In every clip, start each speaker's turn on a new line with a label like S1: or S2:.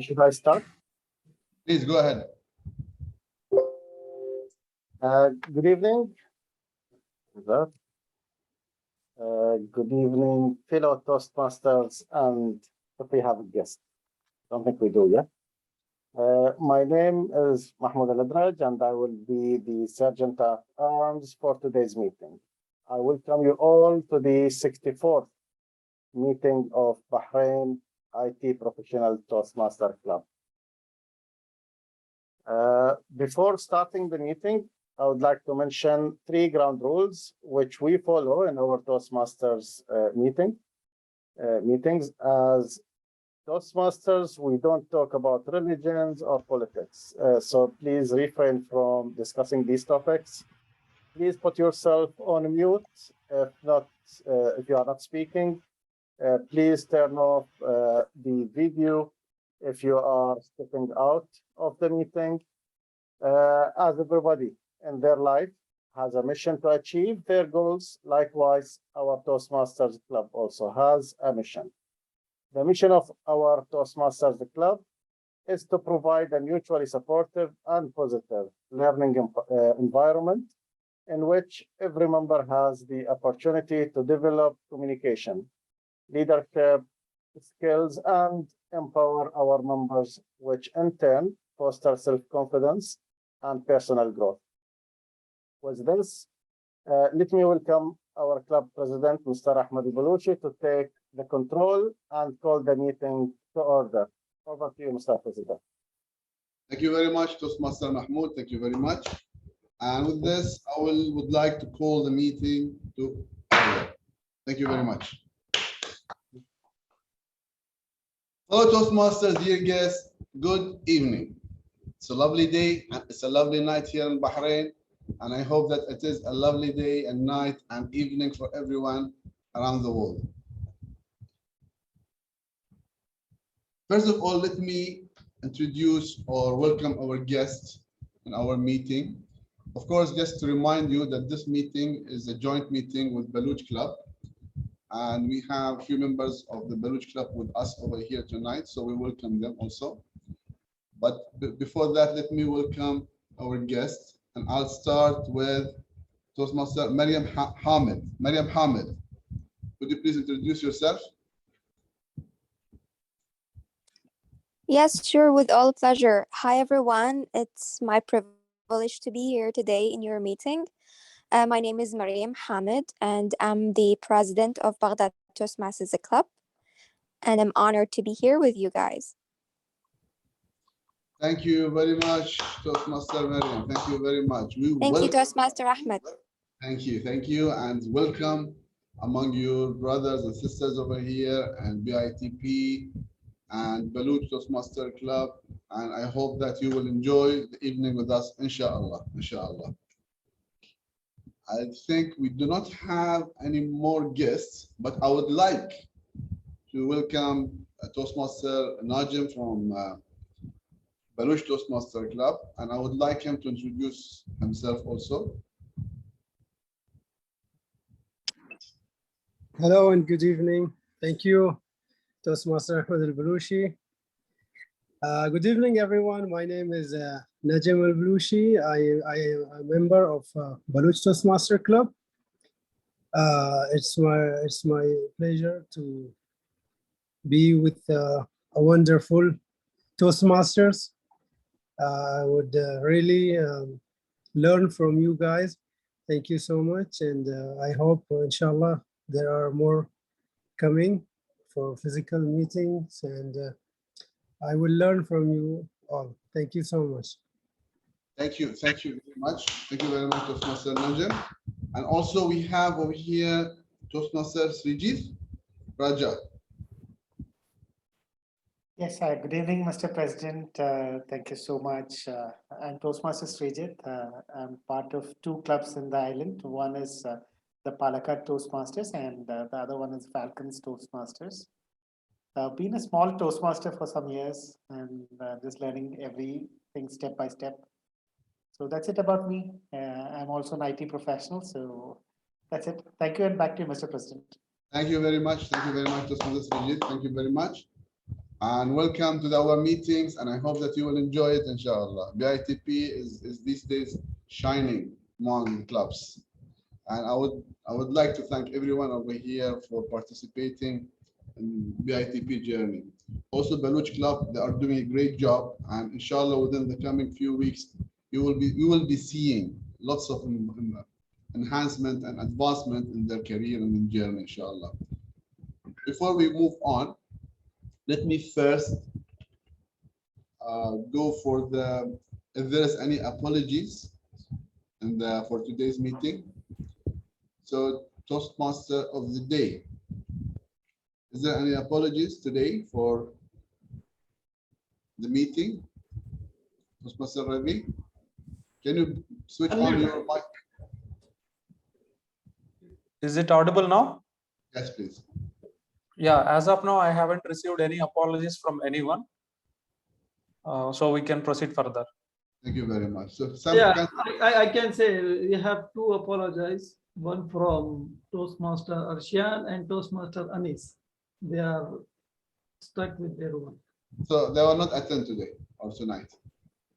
S1: Should I start?
S2: Please go ahead.
S1: Good evening. Good evening, fellow Toastmasters, and if we have a guest. Don't think we do, yeah? My name is Mahmoud Al-Adraj, and I will be the Sergeant at Arms for today's meeting. I welcome you all to the 64th meeting of Bahrain IT Professional Toastmaster Club. Before starting the meeting, I would like to mention 3 ground rules which we follow in our Toastmasters meetings. As Toastmasters, we don't talk about religions or politics, so please refrain from discussing these topics. Please put yourself on mute if you are not speaking. Please turn off the video if you are stepping out of the meeting. As everybody in their life has a mission to achieve their goals, likewise, our Toastmasters Club also has a mission. The mission of our Toastmasters Club is to provide a mutually supportive and positive learning environment in which every member has the opportunity to develop communication, leadership skills, and empower our members, which in turn foster self-confidence and personal growth. With this, let me welcome our club president, Mr. Ahmed Baluchi, to take the control and call the meeting to order. Over to you, Mr. President.
S2: Thank you very much, Toastmaster Mahmoud. Thank you very much. And with this, I would like to call the meeting to order. Thank you very much. Hello, Toastmasters, dear guests. Good evening. It's a lovely day. It's a lovely night here in Bahrain. And I hope that it is a lovely day and night and evening for everyone around the world. First of all, let me introduce or welcome our guests in our meeting. Of course, just to remind you that this meeting is a joint meeting with Baluch Club. And we have a few members of the Baluch Club with us over here tonight, so we welcome them also. But before that, let me welcome our guests. And I'll start with Toastmaster Mariam Hamid. Mariam Hamid, would you please introduce yourself?
S3: Yes, sure, with all pleasure. Hi, everyone. It's my privilege to be here today in your meeting. My name is Mariam Hamid, and I'm the president of Baghdad Toastmasters Club. And I'm honored to be here with you guys.
S2: Thank you very much, Toastmaster Mariam. Thank you very much.
S3: Thank you, Toastmaster Ahmed.
S2: Thank you, and welcome among your brothers and sisters over here, and BITP, and Baluch Toastmaster Club. And I hope that you will enjoy the evening with us, inshallah. Inshallah. I think we do not have any more guests, but I would like to welcome Toastmaster Najim from Baluch Toastmaster Club, and I would like him to introduce himself also.
S4: Hello and good evening. Thank you, Toastmaster Ahmed Al-Baluchi. Good evening, everyone. My name is Najim Al-Baluchi. I am a member of Baluch Toastmaster Club. It's my pleasure to be with a wonderful Toastmasters. I would really learn from you guys. Thank you so much, and I hope, inshallah, there are more coming for physical meetings, and I will learn from you all. Thank you so much.
S2: Thank you very much. Thank you very much, Toastmaster Najim. And also we have over here Toastmaster Srijit Raja.
S5: Yes, good evening, Mr. President. Thank you so much. I'm Toastmaster Srijit. I'm part of 2 clubs in the island. One is the Palakkad Toastmasters, and the other one is Falcons Toastmasters. Been a small Toastmaster for some years, and just learning everything step by step. So that's it about me. I'm also an IT professional, so that's it. Thank you, and back to you, Mr. President.
S2: Thank you very much. Thank you very much, Toastmaster Srijit. Thank you very much. And welcome to our meetings, and I hope that you will enjoy it, inshallah. BITP is these days shining among the clubs. And I would like to thank everyone over here for participating in BITP journey. Also, Baluch Club, they are doing a great job, and inshallah within the coming few weeks, you will be seeing lots of enhancement and advancement in their career and in journey, inshallah. Before we move on, let me first go for if there is any apologies for today's meeting. So, Toastmaster of the day. Is there any apologies today for the meeting? Toastmaster Ravi, can you switch on your mic?
S6: Is it audible now?
S2: Yes, please.
S6: Yeah, as of now, I haven't received any apologies from anyone. So we can proceed further.
S2: Thank you very much. So,
S7: I can say we have two apologies. One from Toastmaster Arshian and Toastmaster Anis. They are stuck with their one.
S2: So they will not attend today or tonight.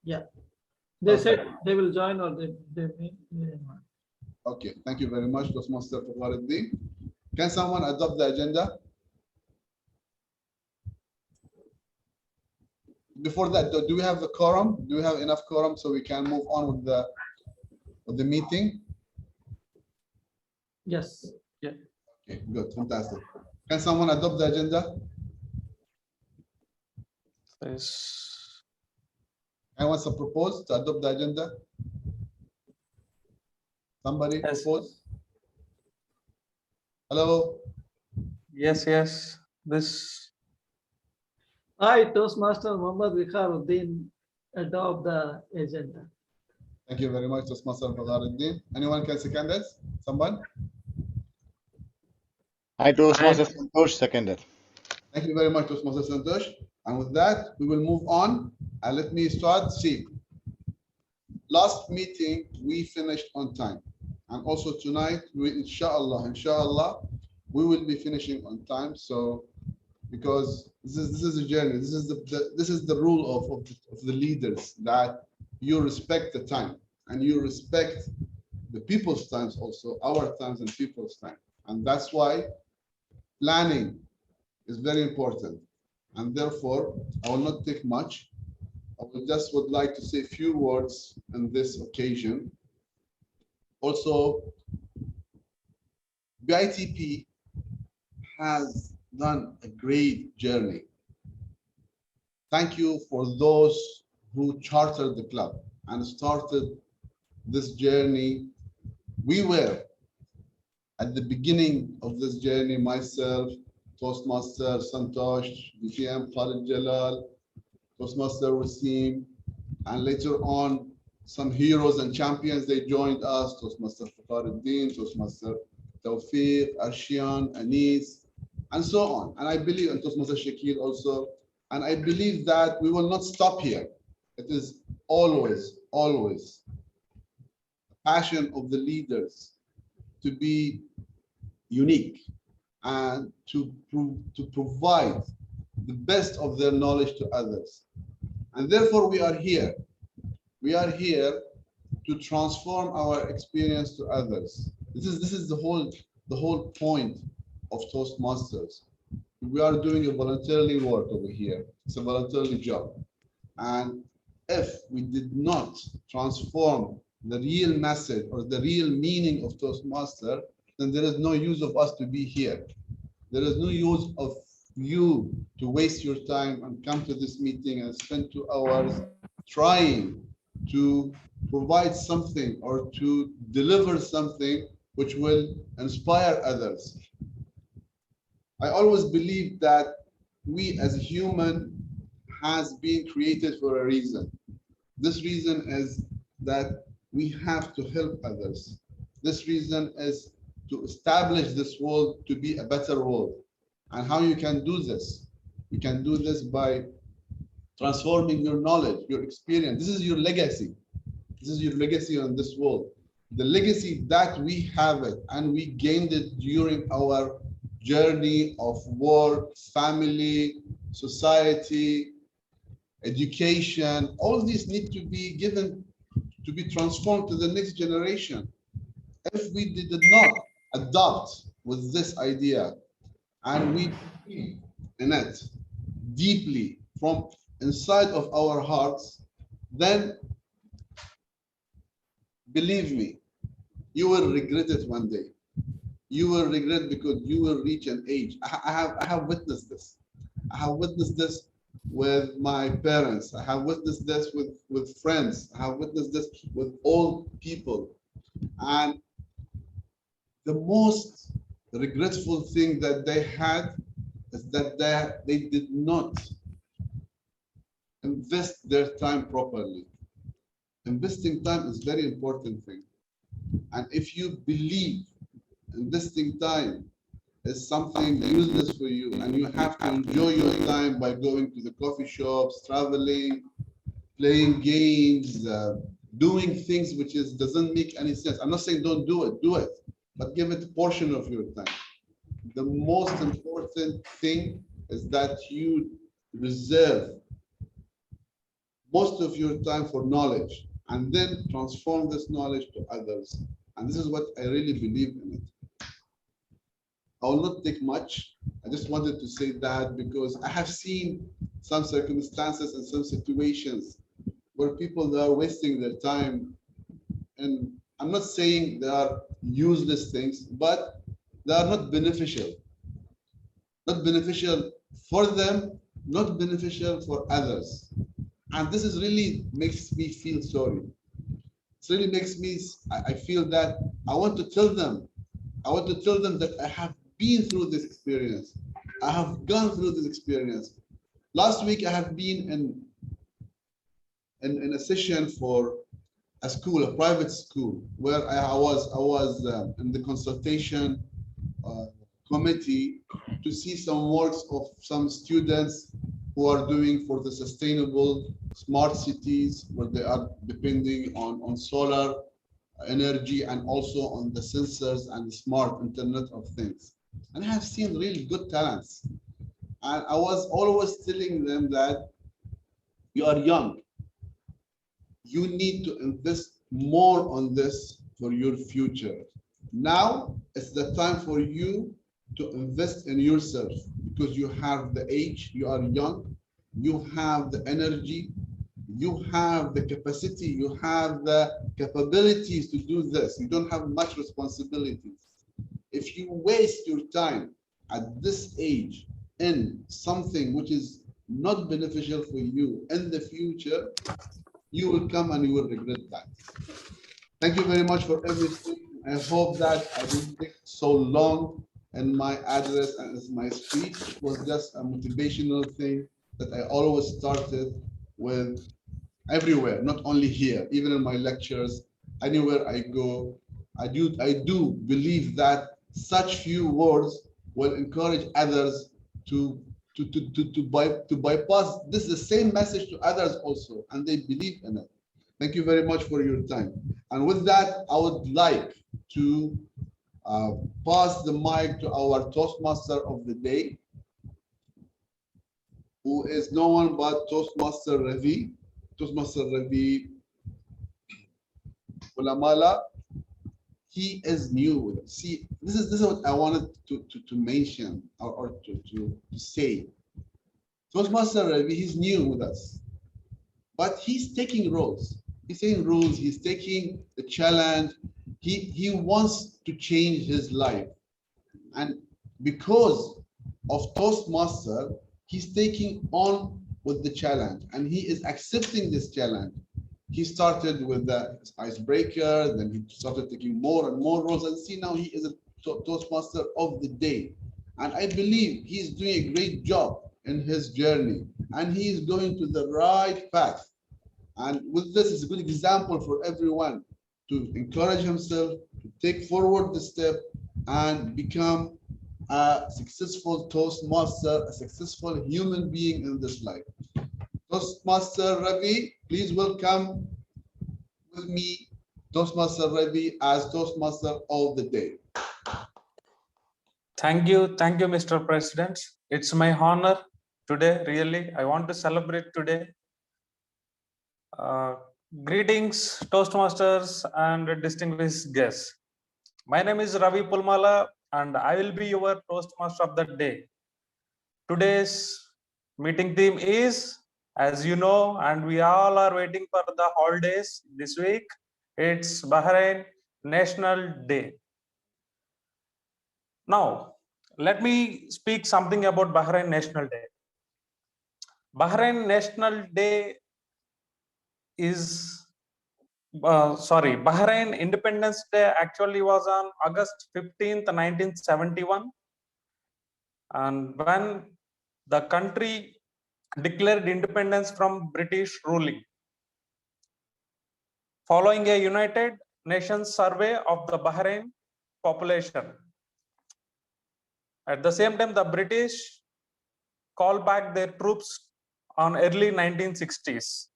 S7: Yeah. They
S2: Okay.
S7: said they will join or they may not.
S2: Okay, thank you very much, Toastmaster Fakharuddin. Can someone adopt the agenda? Before that, do we have the quorum? Do we have enough quorum so we can move on with the meeting?
S7: Yes.
S2: Okay, good, fantastic. Can someone adopt the agenda?
S6: Yes.
S2: Anyone wants to propose to adopt the agenda? Somebody
S6: Yes.
S2: propose? Hello?
S6: Yes. This.
S7: I, Toastmaster Muhammad Vikharuddin, adopt the agenda.
S2: Thank you very much, Toastmaster Fakharuddin. Anyone can second this? Someone?
S8: I Toastmaster Santosh seconded.
S2: Thank you very much, Toastmaster Santosh. And with that, we will move on. And let me start. See, last meeting, we finished on time. And also tonight, inshallah, we will be finishing on time. So, because this is a journey, this is the rule of the leaders, that you respect the time and you respect the people's times also, our times and people's time. And that's why planning is very important. And therefore, I will not take much. I would like to say a few words on this occasion. Also, BITP has done a great journey. Thank you for those who chartered the club and started this journey. We were at the beginning of this journey, myself, Toastmaster Santosh, DTM Khalid Jalal, Toastmaster Wasim, and later on, some heroes and champions, they joined us, Toastmaster Fakharuddin, Toastmaster Tawfiq, Arshian, Anis, and so on. And I believe, and Toastmaster Shakil also, and I believe that we will not stop here. It is always the passion of the leaders to be unique and to provide the best of their knowledge to others. And therefore we are here. We are here to transform our experience to others. This is the whole point of Toastmasters. We are doing a voluntarily work over here. It's a voluntarily job. And if we did not transform the real message or the real meaning of Toastmaster, then there is no use of us to be here. There is no use of you to waste your time and come to this meeting and spend 2 hours trying to provide something or to deliver something which will inspire others. I always believe that we as a human has been created for a reason. This reason is that we have to help others. This reason is to establish this world to be a better world. And how you can do this? You can do this by transforming your knowledge, your experience. This is your legacy. This is your legacy on this world. The legacy that we have it and we gained it during our journey of work, family, society, education, all these need to be given, to be transformed to the next generation. If we did not adopt with this idea and we believe in it deeply from inside of our hearts, then believe me, you will regret it one day. You will regret because you will reach an age. I have witnessed this. I have witnessed this with my parents. I have witnessed this with friends. I have witnessed this with old people. And the most regretful thing that they had is that they did not invest their time properly. Investing time is very important thing. And if you believe investing time is something useless for you and you have to enjoy your time by going to the coffee shops, traveling, playing games, doing things which doesn't make any sense. I'm not saying don't do it, but give it a portion of your time. The most important thing is that you reserve most of your time for knowledge and then transform this knowledge to others. And this is what I really believe in it. I will not take much. I just wanted to say that because I have seen some circumstances and some situations where people are wasting their time. And I'm not saying they are useless things, but they are not beneficial. Not beneficial for them, not beneficial for others. And this is really makes me feel sorry. It really makes me, I feel that I want to tell them that I have been through this experience. I have gone through this experience. Last week, I have been in a session for a school, a private school, where I was in the consultation committee to see some works of some students who are doing for the sustainable smart cities, where they are depending on solar energy and also on the sensors and the smart Internet of Things. And I have seen really good talents. And I was always telling them that you are young. You need to invest more on this for your future. Now it's the time for you to invest in yourself because you have the age, you are young, you have the energy, you have the capacity, you have the capabilities to do this. You don't have much responsibilities. If you waste your time at this age in something which is not beneficial for you in the future, you will come and you will regret that. Thank you very much for everything. I hope that I didn't take so long in my address and in my speech. It was just a motivational thing that I always started with everywhere, not only here, even in my lectures, anywhere I go. I do believe that such few words will encourage others to bypass this the same message to others also, and they believe in it. Thank you very much for your time. And with that, I would like to pass the mic to our Toastmaster of the day, who is no one but Toastmaster Ravi. Toastmaster Ravi Ulamala. He is new. See, this is what I wanted to mention or to say. Toastmaster Ravi, he's new with us, but he's taking roles. He's taking rules. He's taking the challenge. He wants to change his life, and because of Toastmaster, he's taking on with the challenge, and he is accepting this challenge. He started with the icebreaker, then he started taking more and more roles, and see now he is a Toastmaster of the day. And I believe he's doing a great job in his journey, and he is going to the right path. And with this, is a good example for everyone to encourage himself, to take forward the step and become a successful Toastmaster, a successful human being in this life. Toastmaster Ravi, please welcome with me Toastmaster Ravi as Toastmaster of the day.
S6: Thank you, Mr. President. It's my honor today. Really, I want to celebrate today. Greetings, Toastmasters and distinguished guests. My name is Ravi Pulmala, and I will be your Toastmaster of the day. Today's meeting theme is, as you know, and we all are waiting for the holidays this week, it's Bahrain National Day. Now, let me speak something about Bahrain National Day. Bahrain National Day is, Bahrain Independence Day actually was on August 15th, 1971. And when the country declared independence from British ruling, following a United Nations survey of the Bahrain population. At the same time, the British called back their troops on early 1960s.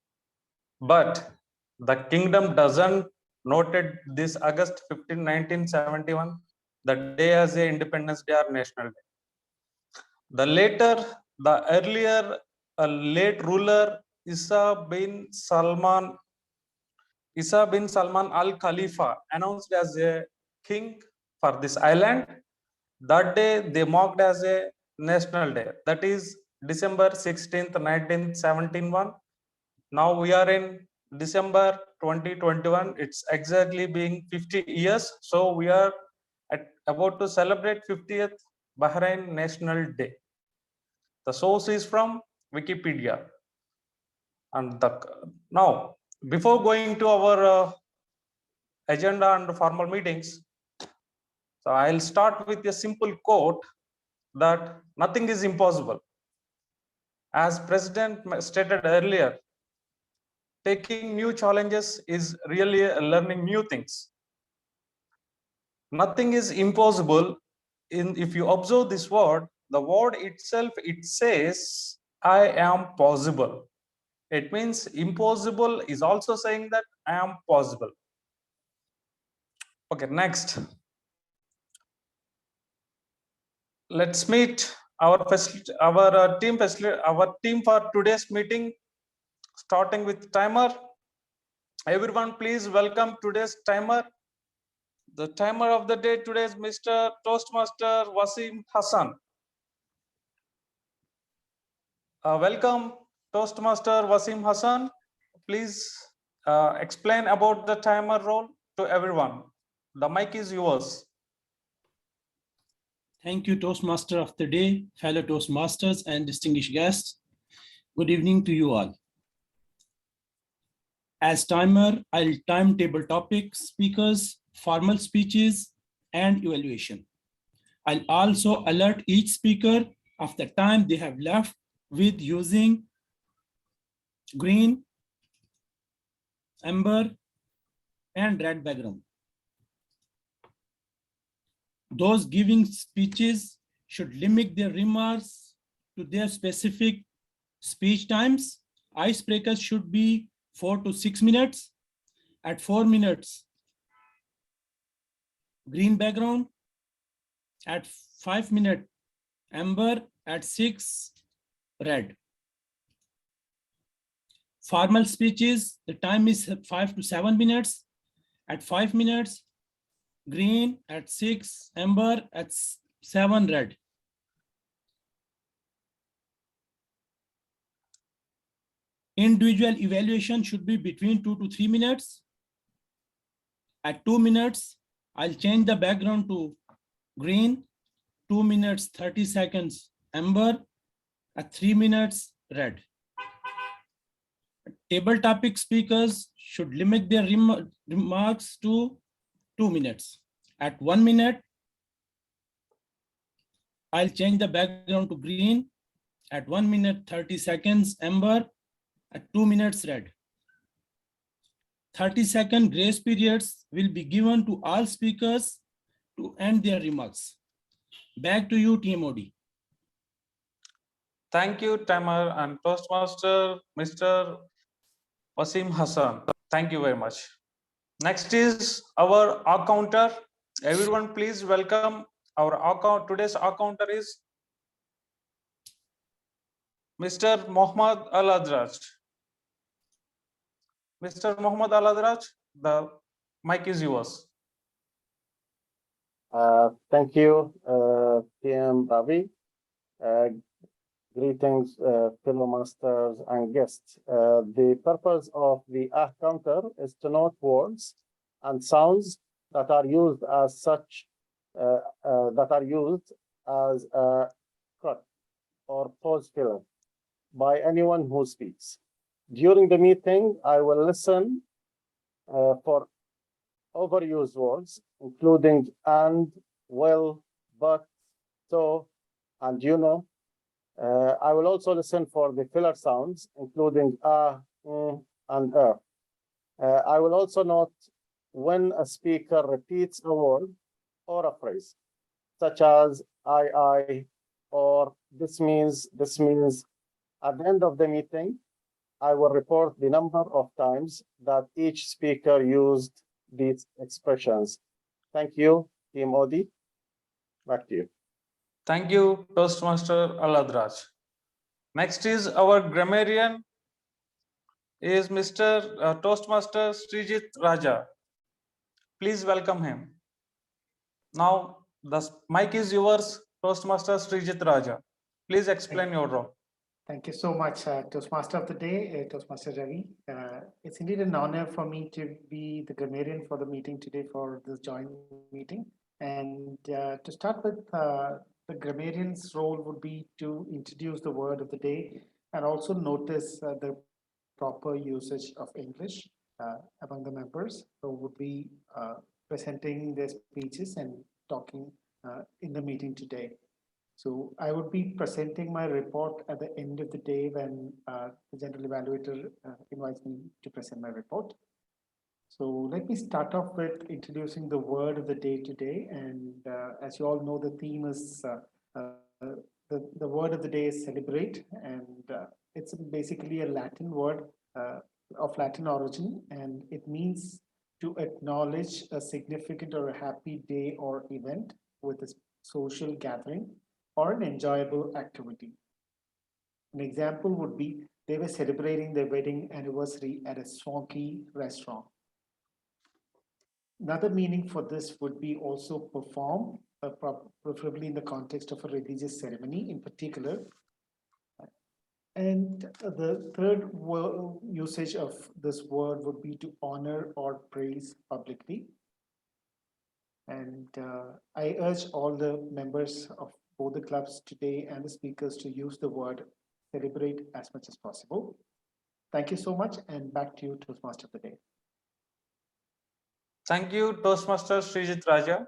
S6: But the kingdom doesn't noted this August 15, 1971, the day as a Independence Day or National Day. The earlier late ruler Isa bin Salman Al Khalifa announced as a king for this island. That day they marked as a national day. That is December 16th, 1971. Now we are in December 2021. It's exactly being 50 years. So we are about to celebrate 50th Bahrain National Day. The source is from Wikipedia. And now, before going to our agenda and formal meetings, so I'll start with a simple quote that nothing is impossible. As President stated earlier, taking new challenges is really learning new things. Nothing is impossible. If you observe this word, the word itself, it says, I am possible. It means impossible is also saying that I am possible. Okay, next. Let's meet our team for today's meeting, starting with timer. Everyone, please welcome today's timer. The timer of the day today is Mr. Toastmaster Wasim Hassan. Welcome, Toastmaster Wasim Hassan. Please explain about the timer role to everyone. The mic is yours.
S9: Thank you, Toastmaster of the day, fellow Toastmasters and distinguished guests. Good evening to you all. As timer, I'll timetable topics, speakers, formal speeches, and evaluation. I'll also alert each speaker of the time they have left with using green, amber, and red background. Those giving speeches should limit their remarks to their specific speech times. Icebreakers should be 4 to 6 minutes. At 4 minutes, green background. At 5 minutes, amber. At 6, red. Formal speeches, the time is 5 to 7 minutes. At 5 minutes, green. At 6, amber. At 7, red. Individual evaluation should be between 2 to 3 minutes. At 2 minutes, I'll change the background to green. 2 minutes, 30 seconds, amber. At 3 minutes, red. Table topic speakers should limit their remarks to 2 minutes. At 1 minute, I'll change the background to green. At 1 minute, 30 seconds, amber. At 2 minutes, red. 30-second grace periods will be given to all speakers to end their remarks. Back to you, TMOD.
S6: Thank you, timer and Toastmaster, Mr. Wasim Hassan. Thank you very much. Next is our accounter. Everyone, please welcome our account. Today's accounter is Mr. Mohammad Al-Adraj. Mr. Mohammad Al-Adraj, the mic is yours.
S1: Thank you, PM Ravi. Greetings, fellow masters and guests. The purpose of the counter is to note words and sounds that are used as such, that are used as a cut or pause filler by anyone who speaks. During the meeting, I will listen for overused words, including and, well, but, so, and you know. I will also listen for the filler sounds, including and I will also note when a speaker repeats a word or a phrase, such as I, or this means. At the end of the meeting, I will report the number of times that each speaker used these expressions. Thank you, Team Odi. Back to you.
S6: Thank you, Toastmaster Al-Adraj. Next is our grammarian, is Mr. Toastmaster Srijit Raja. Please welcome him. Now, the mic is yours, Toastmaster Srijit Raja. Please explain your role.
S5: Thank you so much, Toastmaster of the Day, Toastmaster Ravi. It's indeed an honor for me to be the grammarian for the meeting today for this joint meeting. And to start with, the grammarian's role would be to introduce the word of the day and also notice the proper usage of English among the members who would be presenting their speeches and talking in the meeting today. So I would be presenting my report at the end of the day when the General Evaluator invites me to present my report. So let me start off with introducing the word of the day today. And as you all know, the theme is, the word of the day is celebrate. And it's basically a Latin word of Latin origin. And it means to acknowledge a significant or a happy day or event with a social gathering or an enjoyable activity. An example would be they were celebrating their wedding anniversary at a swanky restaurant. Another meaning for this would be also perform, preferably in the context of a religious ceremony in particular. And the third usage of this word would be to honor or praise publicly. And I urge all the members of both the clubs today and the speakers to use the word celebrate as much as possible. Thank you so much, and back to you, Toastmaster of the Day.
S6: Thank you, Toastmaster Srijit Raja.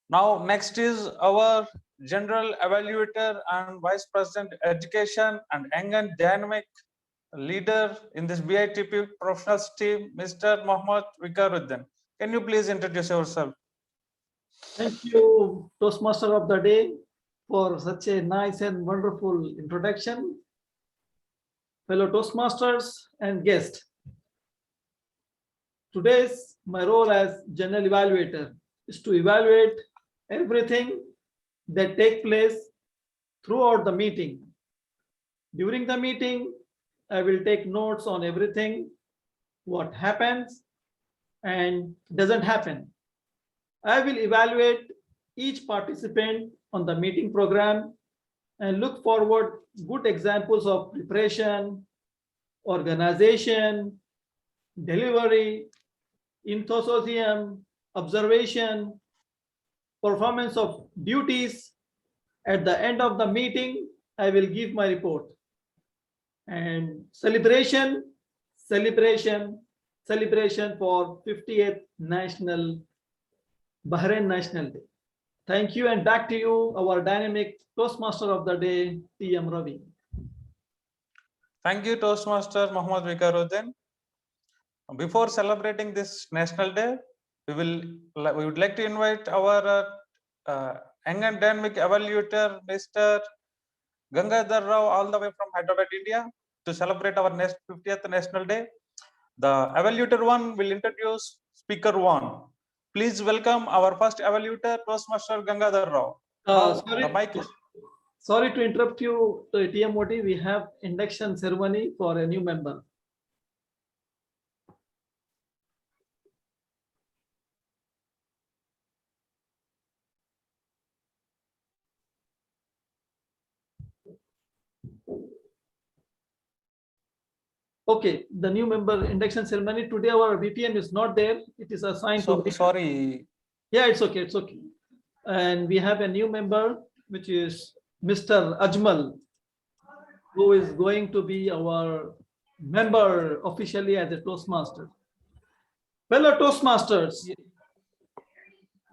S6: Now, next is our General Evaluator and Vice President Education and Young and Dynamic Leader in this BITP Professionals team, Mr. Mohammad Vikaruddin. Can you please introduce yourself?
S7: Thank you, Toastmaster of the Day, for such a nice and wonderful introduction. Fellow Toastmasters and guests, today's my role as General Evaluator is to evaluate everything that takes place throughout the meeting. During the meeting, I will take notes on everything, what happens and doesn't happen. I will evaluate each participant on the meeting program and look forward good examples of preparation, organization, delivery, enthusiasm, observation, performance of duties. At the end of the meeting, I will give my report. And celebration for 50th National Bahrain National Day. Thank you, and back to you, our dynamic Toastmaster of the Day, TM Ravi.
S6: Thank you, Toastmaster Mohammad Vikaruddin. Before celebrating this National Day, we would like to invite our Young and Dynamic Evaluator, Mr. Gangadhar Rao, all the way from Hyderabad, India, to celebrate our 50th National Day. The Evaluator 1 will introduce Speaker 1. Please welcome our first Evaluator, Toastmaster Gangadhar Rao.
S7: Sorry,
S6: the mic is...
S7: Sorry to interrupt you, TMOT. We have induction ceremony for a new member. Okay, the new member induction ceremony. Today our VPN is not there. It is assigned to me.
S6: Sorry.
S7: Yeah, it's okay. It's okay. And we have a new member, which is Mr. Ajmal, who is going to be our member officially as a Toastmaster. Fellow Toastmasters,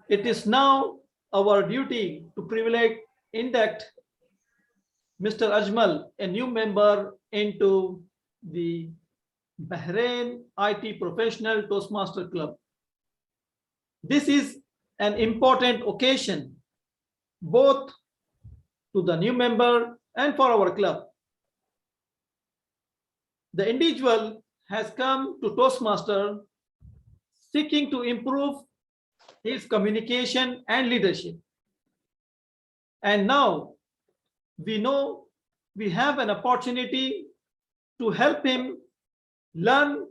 S7: it is now our duty to privilege induct Mr. Ajmal, a new member, into the Bahrain IT Professional Toastmaster Club. This is an important occasion, both to the new member and for our club. The individual has come to Toastmaster seeking to improve his communication and leadership. And now we know we have an opportunity to help him learn,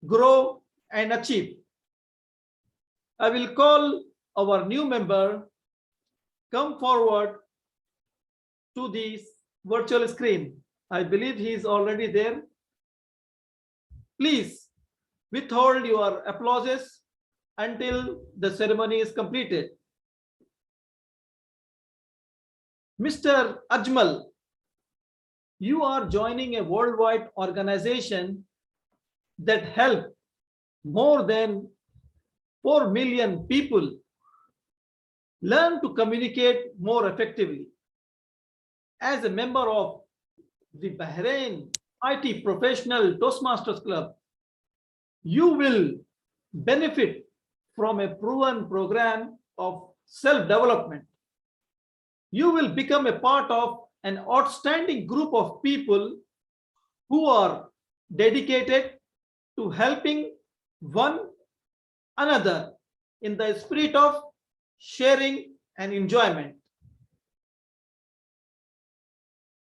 S7: grow, and achieve. I will call our new member come forward to this virtual screen. I believe he is already there. Please withhold your applauses until the ceremony is completed. Mr. Ajmal, you are joining a worldwide organization that helped more than 4 million people learn to communicate more effectively. As a member of the Bahrain IT Professional Toastmasters Club, you will benefit from a proven program of self-development. You will become a part of an outstanding group of people who are dedicated to helping one another in the spirit of sharing and enjoyment.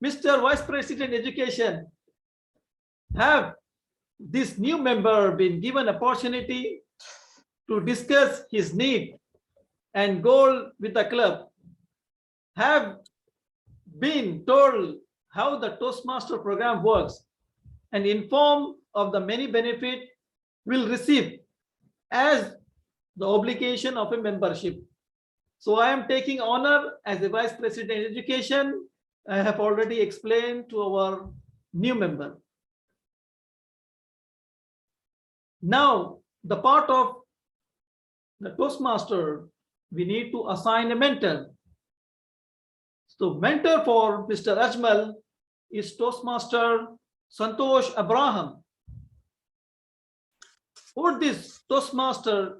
S7: Mr. Vice President Education, have this new member been given opportunity to discuss his need and goal with the club? Have been told how the Toastmaster program works and informed of the many benefits will receive as the obligation of a membership. So I am taking honor as the Vice President Education. I have already explained to our new member. Now, the part of the Toastmaster, we need to assign a mentor. So mentor for Mr. Ajmal is Toastmaster Santosh Abraham. Would this Toastmaster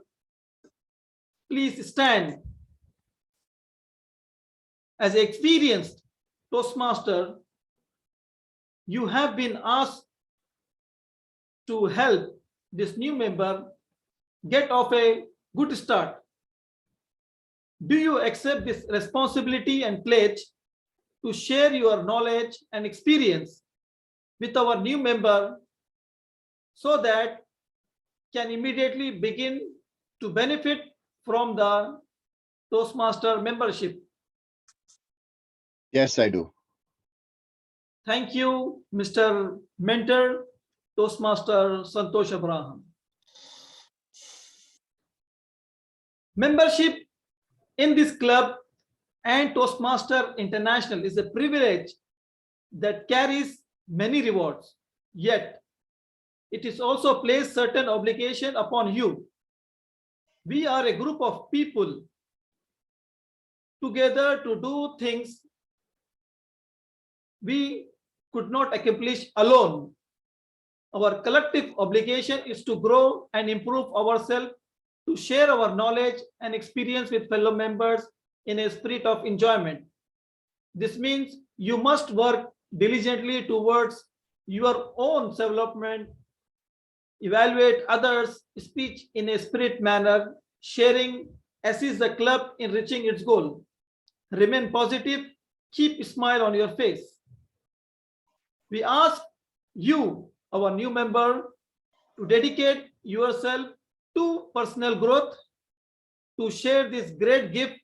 S7: please stand? As an experienced Toastmaster, you have been asked to help this new member get off a good start. Do you accept this responsibility and pledge to share your knowledge and experience with our new member so that can immediately begin to benefit from the Toastmaster membership?
S8: Yes, I do.
S7: Thank you, Mr. Mentor, Toastmaster Santosh Abraham. Membership in this club and Toastmaster International is a privilege that carries many rewards, yet it is also placed certain obligation upon you. We are a group of people together to do things we could not accomplish alone. Our collective obligation is to grow and improve ourselves, to share our knowledge and experience with fellow members in a spirit of enjoyment. This means you must work diligently towards your own development, evaluate others' speech in a spirit manner, sharing, assist the club in reaching its goal. Remain positive keep a smile on your face. We ask you, our new member, to dedicate yourself to personal growth, to share this great gift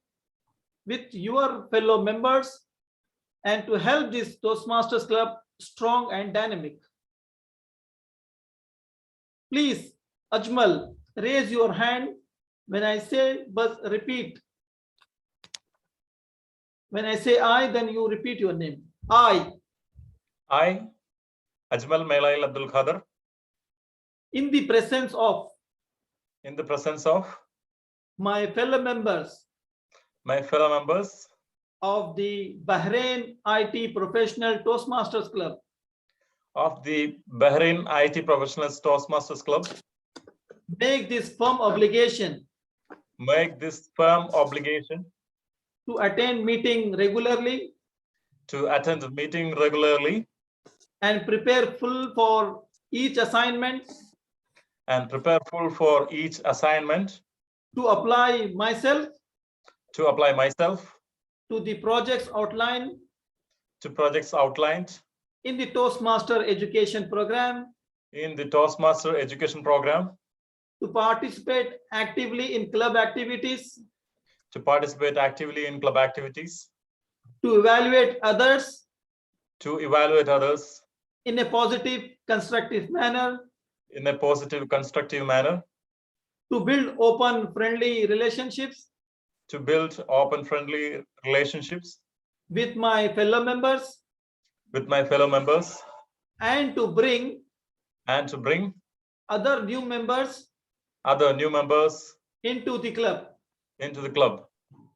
S7: with your fellow members, and to help this Toastmasters Club strong and dynamic. Please, Ajmal, raise your hand when I say, but repeat. When I say I, then you repeat your name. I,
S6: Ajmal Melail Abdul Khader,
S7: in the presence of my fellow members of the Bahrain IT Professional Toastmasters Club,
S6: of the Bahrain IT Professionals Toastmasters Club,
S7: make this firm obligation to attend meeting regularly and prepare full for each assignment, to apply myself to the projects outlined in the Toastmaster Education Program, to participate actively in club activities, to evaluate others in a positive, constructive manner, to build open, friendly relationships with my fellow members, and to bring other new members into the club,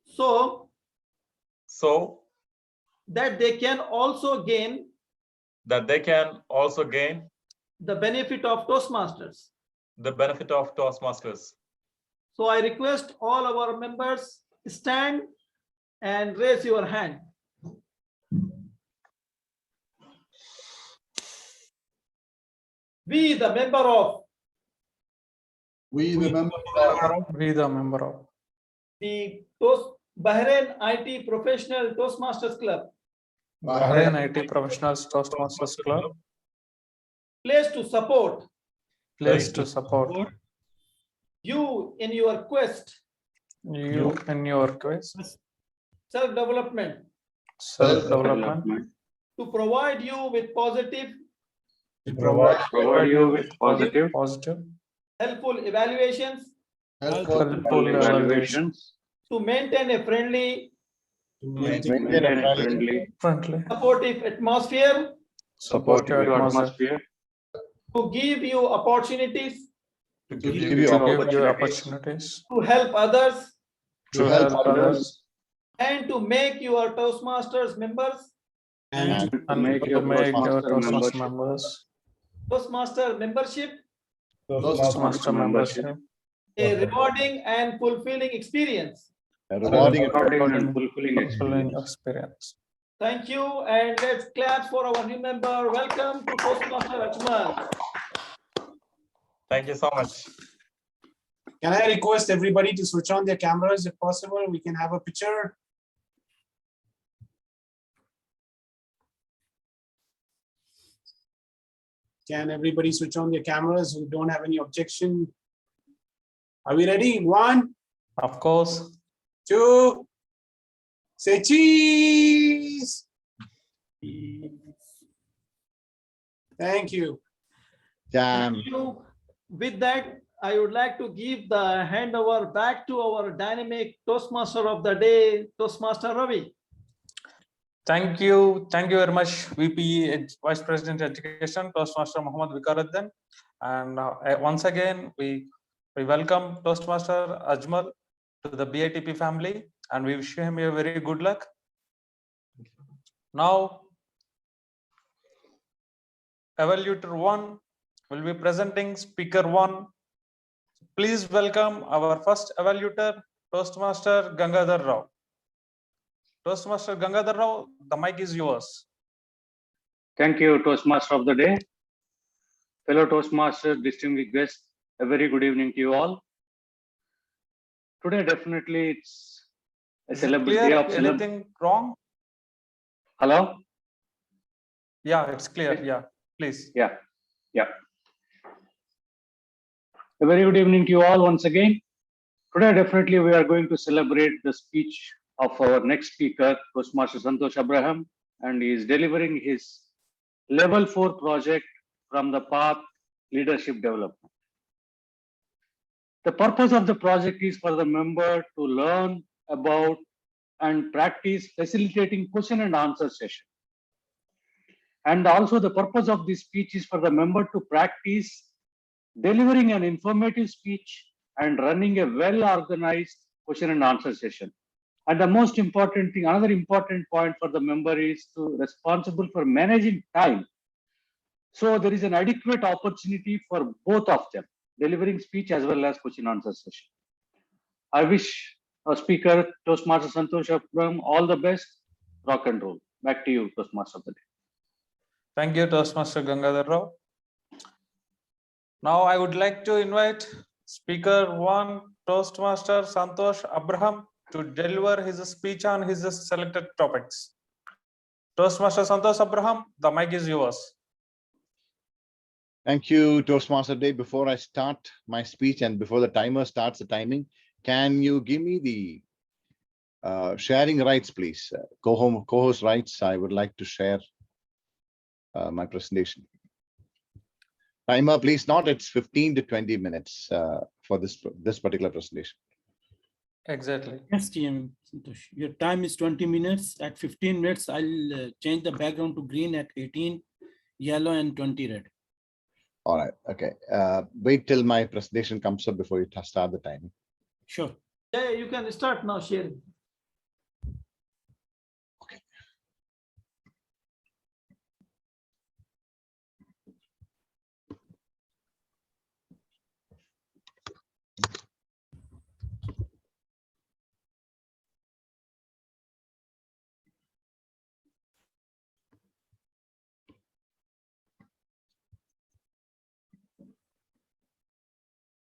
S7: so that they can also gain the benefit of Toastmasters. So I request all our members stand and raise your hand. We, the member of the Bahrain IT Professional Toastmasters Club,
S6: Bahrain IT Professionals Toastmasters Club,
S7: pledge to support
S6: pledge to support
S7: you in your quest self-development, to provide you with positive, helpful evaluations, to maintain a friendly, supportive atmosphere, to give you opportunities to help others, and to make your Toastmasters members, Toastmaster membership, a rewarding and fulfilling experience. Thank you, and let's clap for our new member. Welcome to Toastmaster Ajmal.
S6: Thank you so much.
S10: Can I request everybody to switch on their cameras if possible? We can have a picture. Can everybody switch on their cameras? We don't have any objection. Are we ready? 1.
S6: Of course.
S10: 2. Say cheese. Thank you.
S7: Thank you. With that, I would like to give the handover back to our dynamic Toastmaster of the day, Toastmaster Ravi.
S6: Thank you very much, VP, Vice President Education, Toastmaster Muhammad Vikaruddin. And once again, we welcome Toastmaster Ajmal to the BITP family, and we wish him a very good luck. Now, Evaluator 1 will be presenting Speaker 1. Please welcome our first Evaluator, Toastmaster Gangadhar Rao. Toastmaster Gangadhar Rao, the mic is yours.
S11: Thank you, Toastmaster of the day. Fellow Toastmasters, distinguished guests, a very good evening to you all. Today, definitely, it's a day of
S6: anything wrong?
S11: Hello?
S6: Yeah, it's clear. Yeah, please.
S11: Yeah. A very good evening to you all once again. Today, definitely, we are going to celebrate the speech of our next speaker, Toastmaster Santosh Abraham, and he is delivering his Level 4 project from the path Leadership Development. The purpose of the project is for the member to learn about and practice facilitating question and answer session. And also the purpose of this speech is for the member to practice delivering an informative speech and running a well-organized question and answer session. And the most important thing, another important point for the member is to responsible for managing time. So there is an adequate opportunity for both of them, delivering speech as well as question and answer session. I wish our speaker, Toastmaster Santosh Abraham, all the best. Rock and roll. Back to you, Toastmaster of the day.
S6: Thank you, Toastmaster Gangadhar Rao. Now I would like to invite Speaker 1, Toastmaster Santosh Abraham, to deliver his speech on his selected topics. Toastmaster Santosh Abraham, the mic is yours.
S8: Thank you, Toastmaster Day. Before I start my speech and before the timer starts the timing, can you give me the sharing rights, please? Co-host rights. I would like to share my presentation. Timer, please. Not it's 15 to 20 minutes for this particular presentation.
S6: Exactly.
S9: Yes, TM Santosh. Your time is 20 minutes. At 15 minutes, I'll change the background to green, at 18 yellow, and 20 red.
S8: All right. Okay. Wait till my presentation comes up before you start the timing.
S9: Sure.
S7: Yeah, you can start now sharing.
S8: Okay.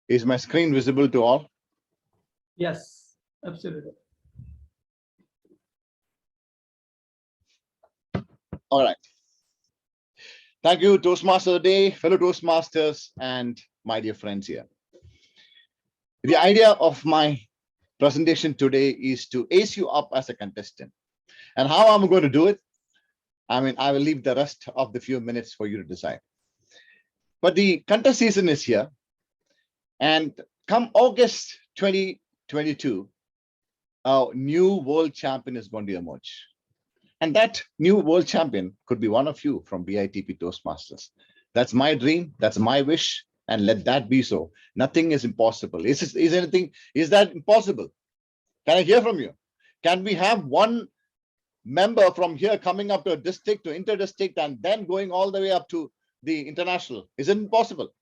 S8: Is my screen visible to all?
S7: Yes, absolutely.
S8: All right. Thank you, Toastmaster of the Day, fellow Toastmasters, and my dear friends here. The idea of my presentation today is to ace you up as a contestant. And how I'm going to do it, I will leave the rest of the few minutes for you to decide. But the contest season is here. And come August 2022, our new world champion is going to emerge. And that new world champion could be one of you from BITP Toastmasters. That's my dream. That's my wish. And let that be so. Nothing is impossible. Is that impossible? Can I hear from you? Can we have one member from here coming up to a district, to inter-district, and then going all the way up to the international? Is it impossible?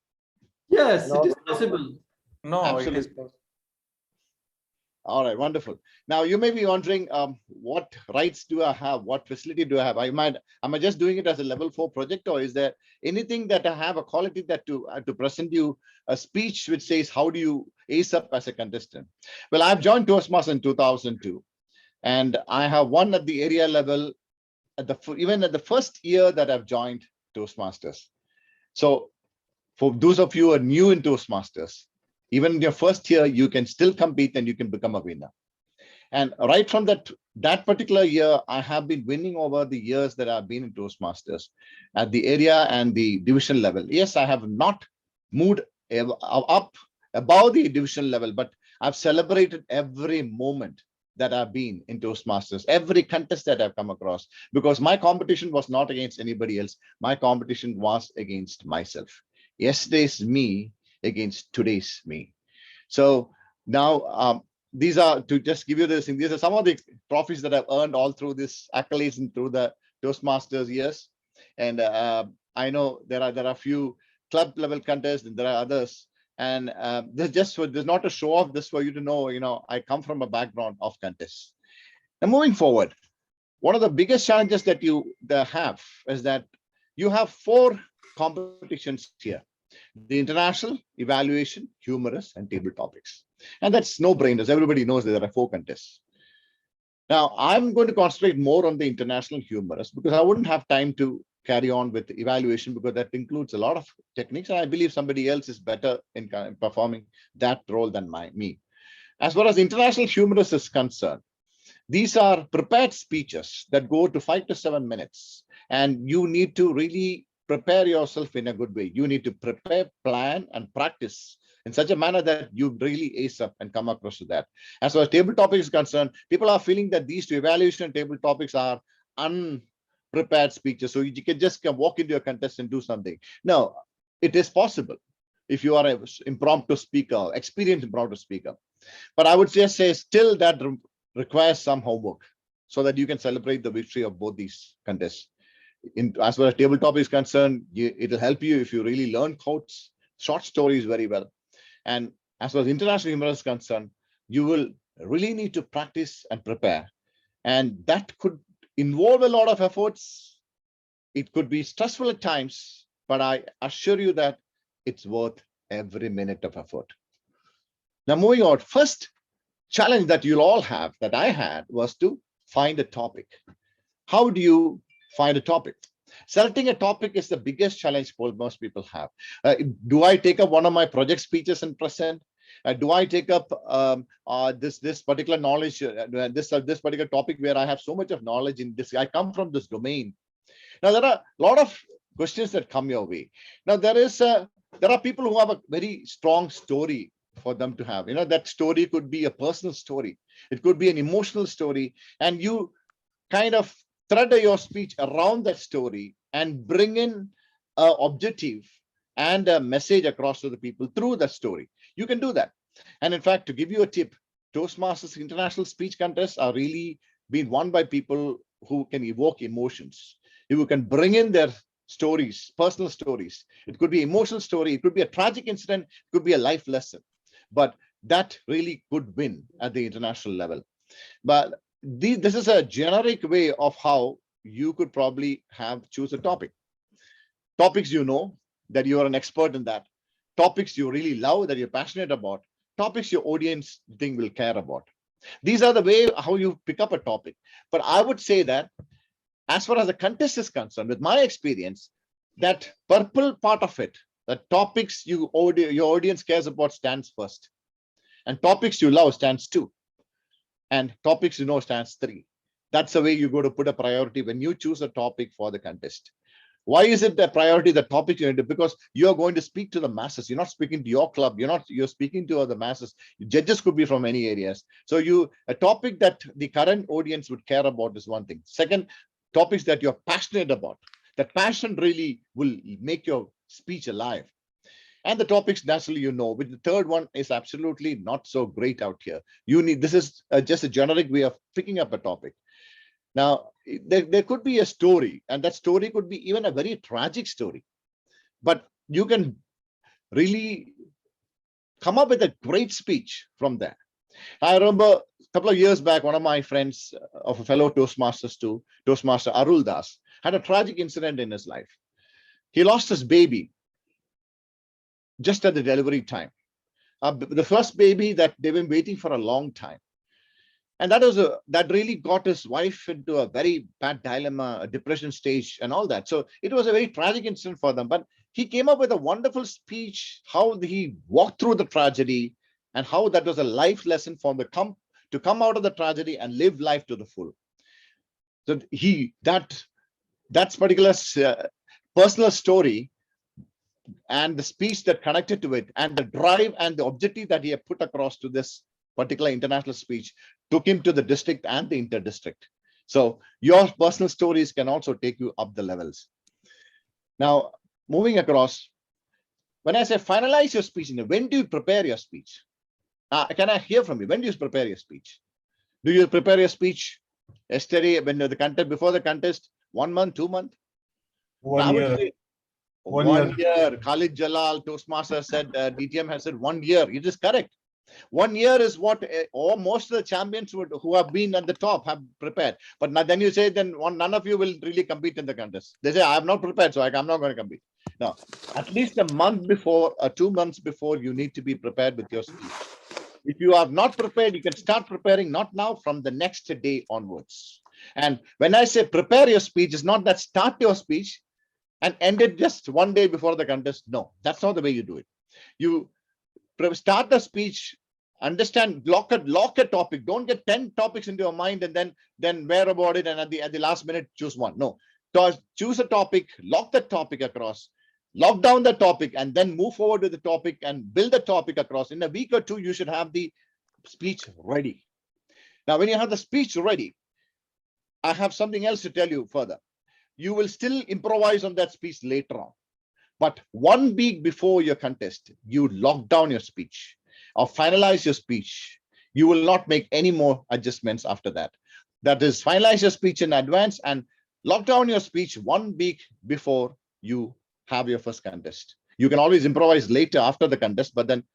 S7: Yes,
S1: No.
S7: it is possible.
S6: No,
S8: Absolutely.
S6: it is possible.
S8: All right, wonderful. Now you may be wondering, what rights do I have? What facility do I have? Am I just doing it as a level 4 project, or is there anything that I have a quality that to present you a speech which says how do you ace up as a contestant? Well, I've joined Toastmasters in 2002, and I have won at the area level even at the first year that I've joined Toastmasters. So for those of you who are new in Toastmasters, even in your first year, you can still compete and you can become a winner. And right from that particular year, I have been winning over the years that I've been in Toastmasters at the area and the division level. Yes, I have not moved up above the division level, but I've celebrated every moment that I've been in Toastmasters, every contest that I've come across, because my competition was not against anybody else. My competition was against myself. Yesterday's me against today's me. So now these are, to just give you this thing, these are some of the trophies that I've earned all through this accolades and through the Toastmasters years. And I know there are a few club level contests and there are others. And there's not a show off, this for you to know, I come from a background of contests. Now moving forward, one of the biggest challenges that you have is that you have 4 competitions here: the international, evaluation, humorous, and table topics. And that's no brainers. Everybody knows that there are 4 contests. Now, I'm going to concentrate more on the international humorous because I wouldn't have time to carry on with evaluation because that includes a lot of techniques. And I believe somebody else is better in performing that role than me. As far as international humorous is concerned, these are prepared speeches that go to 5 to 7 minutes. And you need to really prepare yourself in a good way. You need to prepare, plan, and practice in such a manner that you really ace up and come across to that. As far as table topics is concerned, people are feeling that these two evaluation table topics are unprepared speeches. So you can just walk into a contest and do something. No, it is possible if you are an impromptu speaker, experienced impromptu speaker. But I would just say still that requires some homework so that you can celebrate the victory of both these contests. As far as tabletop is concerned, it'll help you if you really learn quotes, short stories very well. And as far as international humor is concerned, you will really need to practice and prepare. And that could involve a lot of efforts. It could be stressful at times, but I assure you that it's worth every minute of effort. Now, moving on, first challenge that you'll all have, that I had, was to find a topic. How do you find a topic? Selecting a topic is the biggest challenge most people have. Do I take up one of my project speeches and present? Do I take up this particular knowledge, this particular topic where I have so much of knowledge in this? I come from this domain. Now, there are a lot of questions that come your way. Now, there are people who have a very strong story for them to have. That story could be a personal story. It could be an emotional story. And you kind of thread your speech around that story and bring in an objective and a message across to the people through that story. You can do that. And in fact, to give you a tip, Toastmasters International Speech Contests are really being won by people who can evoke emotions, who can bring in their stories, personal stories. It could be an emotional story. It could be a tragic incident. It could be a life lesson. But that really could win at the international level. But this is a generic way of how you could probably choose a topic. Topics you know that you are an expert in that. Topics you really love that you're passionate about. Topics your audience think will care about. These are the way how you pick up a topic. But I would say that as far as the contest is concerned, with my experience, that purple part of it, the topics your audience cares about stands first. And topics you love stands 2. And topics you know stands 3. That's the way you go to put a priority when you choose a topic for the contest. Why is it the priority, the topic you need? Because you're going to speak to the masses. You're not speaking to your club. You're speaking to the masses. Judges could be from many areas. So a topic that the current audience would care about is one thing. Second, topics that you're passionate about. That passion really will make your speech alive. And the topics naturally but the third one is absolutely not so great out here. This is just a generic way of picking up a topic. Now, there could be a story, and that story could be even a very tragic story. But you can really come up with a great speech from there. I remember a couple of years back, one of my friends of a fellow Toastmasters too, Toastmaster Arul Das, had a tragic incident in his life. He lost his baby just at the delivery time. The first baby that they've been waiting for a long time. And that really got his wife into a very bad dilemma, a depression stage and all that. So it was a very tragic incident for them. But he came up with a wonderful speech, how he walked through the tragedy and how that was a life lesson for them to come out of the tragedy and live life to the full. So that particular personal story and the speech that connected to it and the drive and the objective that he had put across to this particular international speech took him to the district and the inter-district. So your personal stories can also take you up the levels. Now, moving across, when I say finalize your speech, when do you prepare your speech? Can I hear from you? When do you prepare your speech? Do you prepare your speech yesterday when the contest, before the contest, 1 month, 2 months?
S6: 1 year.
S8: 1 year. Khalid Jalal, Toastmaster said, DTM has said 1 year. It is correct. 1 year is what most of the champions who have been at the top have prepared. But then you say, none of you will really compete in the contest. They say, I have not prepared, so I'm not going to compete. Now, at least a month before, 2 months before, you need to be prepared with your speech. If you are not prepared, you can start preparing, not now, from the next day onwards. And when I say prepare your speech, it's not that start your speech and end it just one day before the contest. No, that's not the way you do it. You start the speech, understand, lock a topic. Don't get 10 topics into your mind and then where about it, and at the last minute choose one. No, choose a topic, lock the topic across, lock down the topic, and then move forward with the topic and build the topic across. In a week or two, you should have the speech ready. Now, when you have the speech ready, I have something else to tell you further. You will still improvise on that speech later on. But 1 week before your contest, you lock down your speech or finalize your speech. You will not make any more adjustments after that. That is, finalize your speech in advance and lock down your speech 1 week before you have your first contest. You can always improvise later after the contest, but then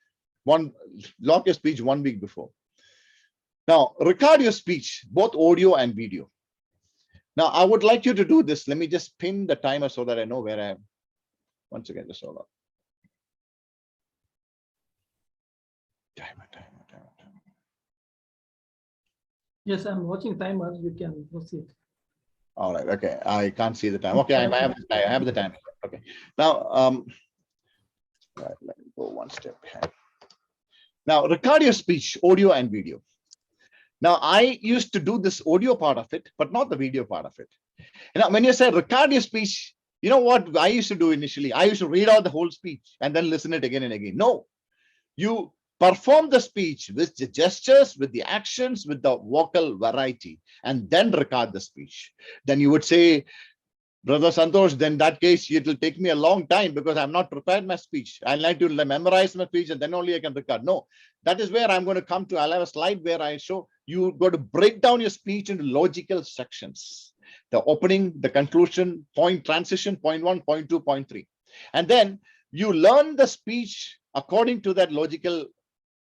S8: lock your speech 1 week before. Now, record your speech, both audio and video. Now, I would like you to do this. Let me just pin the timer so that I know where I am. Once again, just hold on. Timer.
S7: Yes, I'm watching timer. You can proceed.
S8: All right. Okay. I can't see the time. Okay. I have the time. Okay. Now, right, let me go one step behind. Now, record your speech, audio and video. Now, I used to do this audio part of it, but not the video part of it. Now, when you say record your speech, you know what I used to do initially? I used to read out the whole speech and then listen it again and again. No, you perform the speech with the gestures, with the actions, with the vocal variety, and then record the speech. Then you would say, Brother Santosh, then in that case, it will take me a long time because I'm not prepared my speech. I like to memorize my speech and then only I can record. No, that is where I'm going to come to. I'll have a slide where I show you got to break down your speech into logical sections. The opening, the conclusion, point, transition, point 1, point 2, point 3. And then you learn the speech according to that logical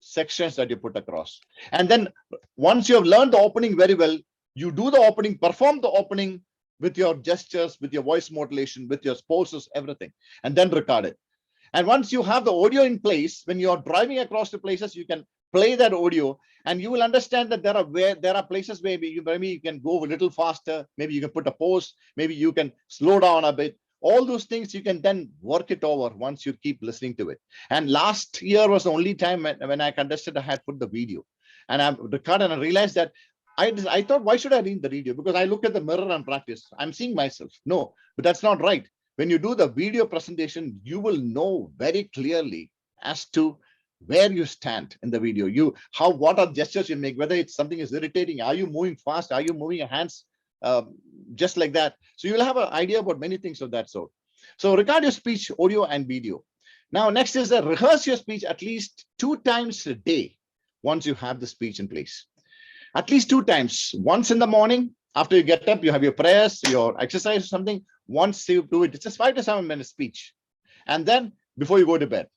S8: sections that you put across. And then once you have learned the opening very well, you do the opening, perform the opening with your gestures, with your voice modulation, with your poses, everything, and then record it. And once you have the audio in place, when you're driving across the places, you can play that audio and you will understand that there are places where maybe you can go a little faster, maybe you can put a pause, maybe you can slow down a bit. All those things you can then work it over once you keep listening to it. And last year was the only time when I contested, I had put the video and I recorded and I realized that I thought, why should I read the video? Because I look at the mirror and practice. I'm seeing myself. No, but that's not right. When you do the video presentation, you will know very clearly as to where you stand in the video. What are gestures you make, whether it's something is irritating. Are you moving fast? Are you moving your hands just like that? So you'll have an idea about many things of that sort. So record your speech, audio and video. Now, next is rehearse your speech at least 2 times a day once you have the speech in place. At least 2 times. Once in the morning, after you get up, you have your prayers, your exercise or something. Once you do it, it's just 5 to 7 minute speech. And then before you go to bed.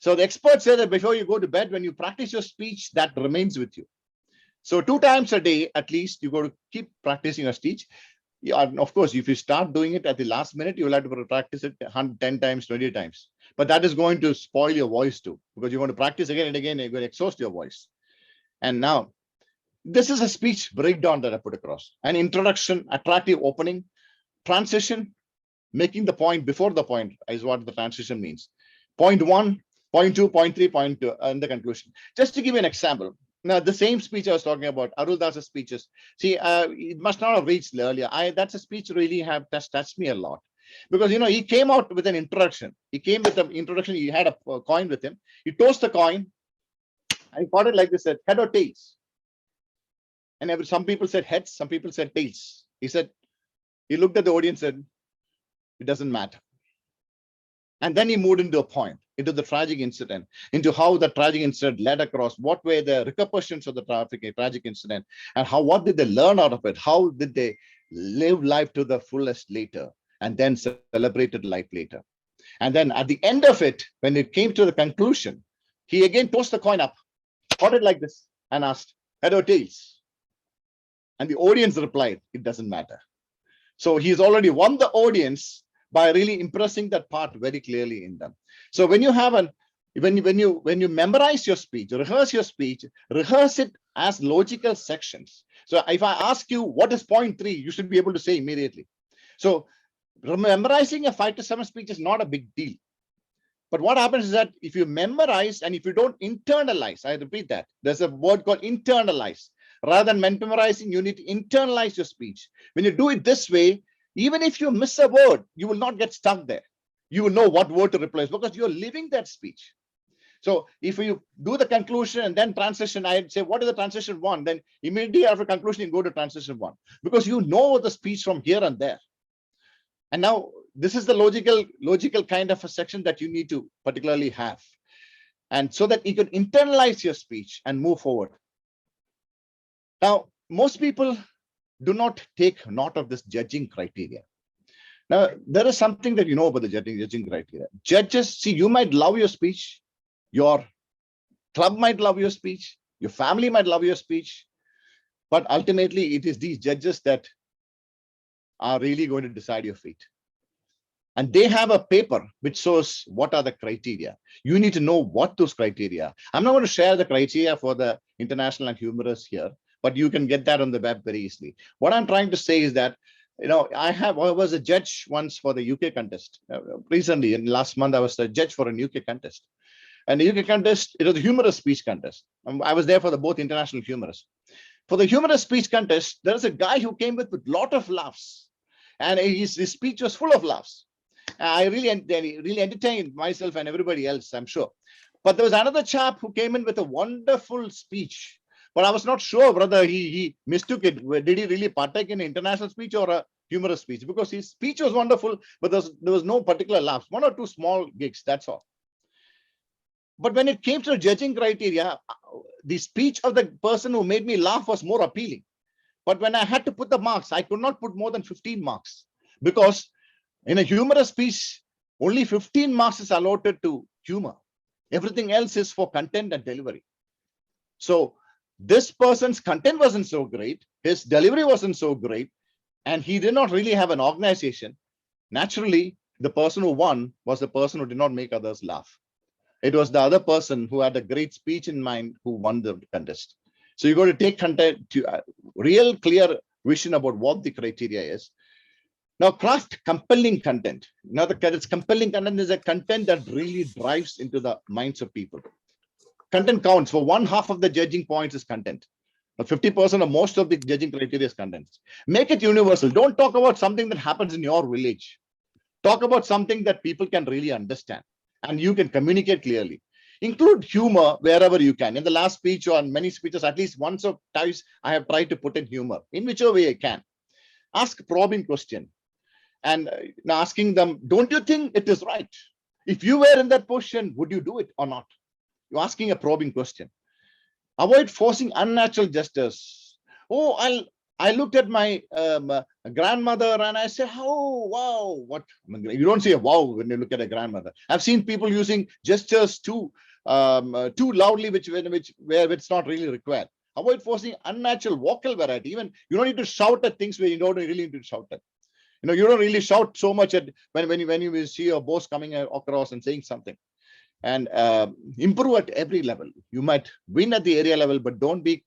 S8: So the experts say that before you go to bed, when you practice your speech, that remains with you. So 2 times a day, at least, you got to keep practicing your speech. Yeah, of course, if you start doing it at the last minute, you will have to practice it 10 times, 20 times. But that is going to spoil your voice too, because you're going to practice again and again, and you're going to exhaust your voice. And now, this is a speech breakdown that I put across. An introduction, attractive opening, transition, making the point before the point is what the transition means. Point 1, point 2, point 3, point 2, and the conclusion. Just to give you an example. Now, the same speech I was talking about, Aruldasa's speeches. See, it must not have reached earlier. That's a speech really touched me a lot. Because, he came out with an introduction. He came with an introduction. He had a coin with him. He tossed the coin. And he caught it like this, said, head or tails. And some people said heads, some people said tails. He looked at the audience and said, it doesn't matter. And then he moved into a point, into the tragic incident, into how the tragic incident led across, what were the repercussions of the tragic incident, and what did they learn out of it? How did they live life to the fullest later, and then celebrated life later? And then at the end of it, when it came to the conclusion, he again tossed the coin up, caught it like this, and asked, head or tails? And the audience replied, it doesn't matter. So he's already won the audience by really impressing that part very clearly in them. So when you have When you memorize your speech, rehearse your speech, rehearse it as logical sections. So if I ask you what is point 3, you should be able to say immediately. So memorizing a 5 to 7 speech is not a big deal. But what happens is that if you memorize and if you don't internalize, I repeat that, there's a word called internalize. Rather than memorizing, you need to internalize your speech. When you do it this way, even if you miss a word, you will not get stuck there. You will know what word to replace because you're living that speech. So if you do the conclusion and then transition, I'd say, what is the transition 1? Then immediately after conclusion, you go to transition 1 because you know the speech from here and there. And now this is the logical kind of a section that you need to particularly have. And so that you can internalize your speech and move forward. Now, most people do not take note of this judging criteria. Now, there is something that you know about the judging criteria. Judges, see, you might love your speech, your club might love your speech, your family might love your speech, but ultimately it is these judges that are really going to decide your fate. And they have a paper which shows what are the criteria. You need to know what those criteria. I'm not going to share the criteria for the international and humorous here, but you can get that on the web very easily. What I'm trying to say is that, I was a judge once for the UK contest. Recently, in last month, I was a judge for a UK contest. And the UK contest, it was a humorous speech contest. I was there for the both international humorous. For the humorous speech contest, there was a guy who came with a lot of laughs. And his speech was full of laughs. I really entertained myself and everybody else, I'm sure. But there was another chap who came in with a wonderful speech. But I was not sure whether he mistook it. Did he really partake in an international speech or a humorous speech? Because his speech was wonderful, but there was no particular laughs. 1 or 2 small gigs, that's all. But when it came to the judging criteria, the speech of the person who made me laugh was more appealing. But when I had to put the marks, I could not put more than 15 marks because in a humorous speech, only 15 marks is allotted to humor. Everything else is for content and delivery. So this person's content wasn't so great, his delivery wasn't so great, and he did not really have an organization. Naturally, the person who won was the person who did not make others laugh. It was the other person who had a great speech in mind who won the contest. So you got to take content to real clear vision about what the criteria is. Now, craft compelling content. Now, compelling content is a content that really drives into the minds of people. Content counts. For 1/2 of the judging points is content. 50% of most of the judging criteria is content. Make it universal. Don't talk about something that happens in your village. Talk about something that people can really understand and you can communicate clearly. Include humor wherever you can. In the last speech or in many speeches, at least once or twice, I have tried to put in humor in whichever way I can. Ask probing question. And asking them, don't you think it is right? If you were in that position, would you do it or not? You're asking a probing question. Avoid forcing unnatural gestures. Oh, I looked at my grandmother and I said, oh, wow, what? You don't say wow when you look at a grandmother. I've seen people using gestures too loudly, where it's not really required. Avoid forcing unnatural vocal variety. Even you don't need to shout at things where you don't really need to shout at. You don't really shout so much at when you see your boss coming across and saying something. And improve at every level. You might win at the area level, but don't be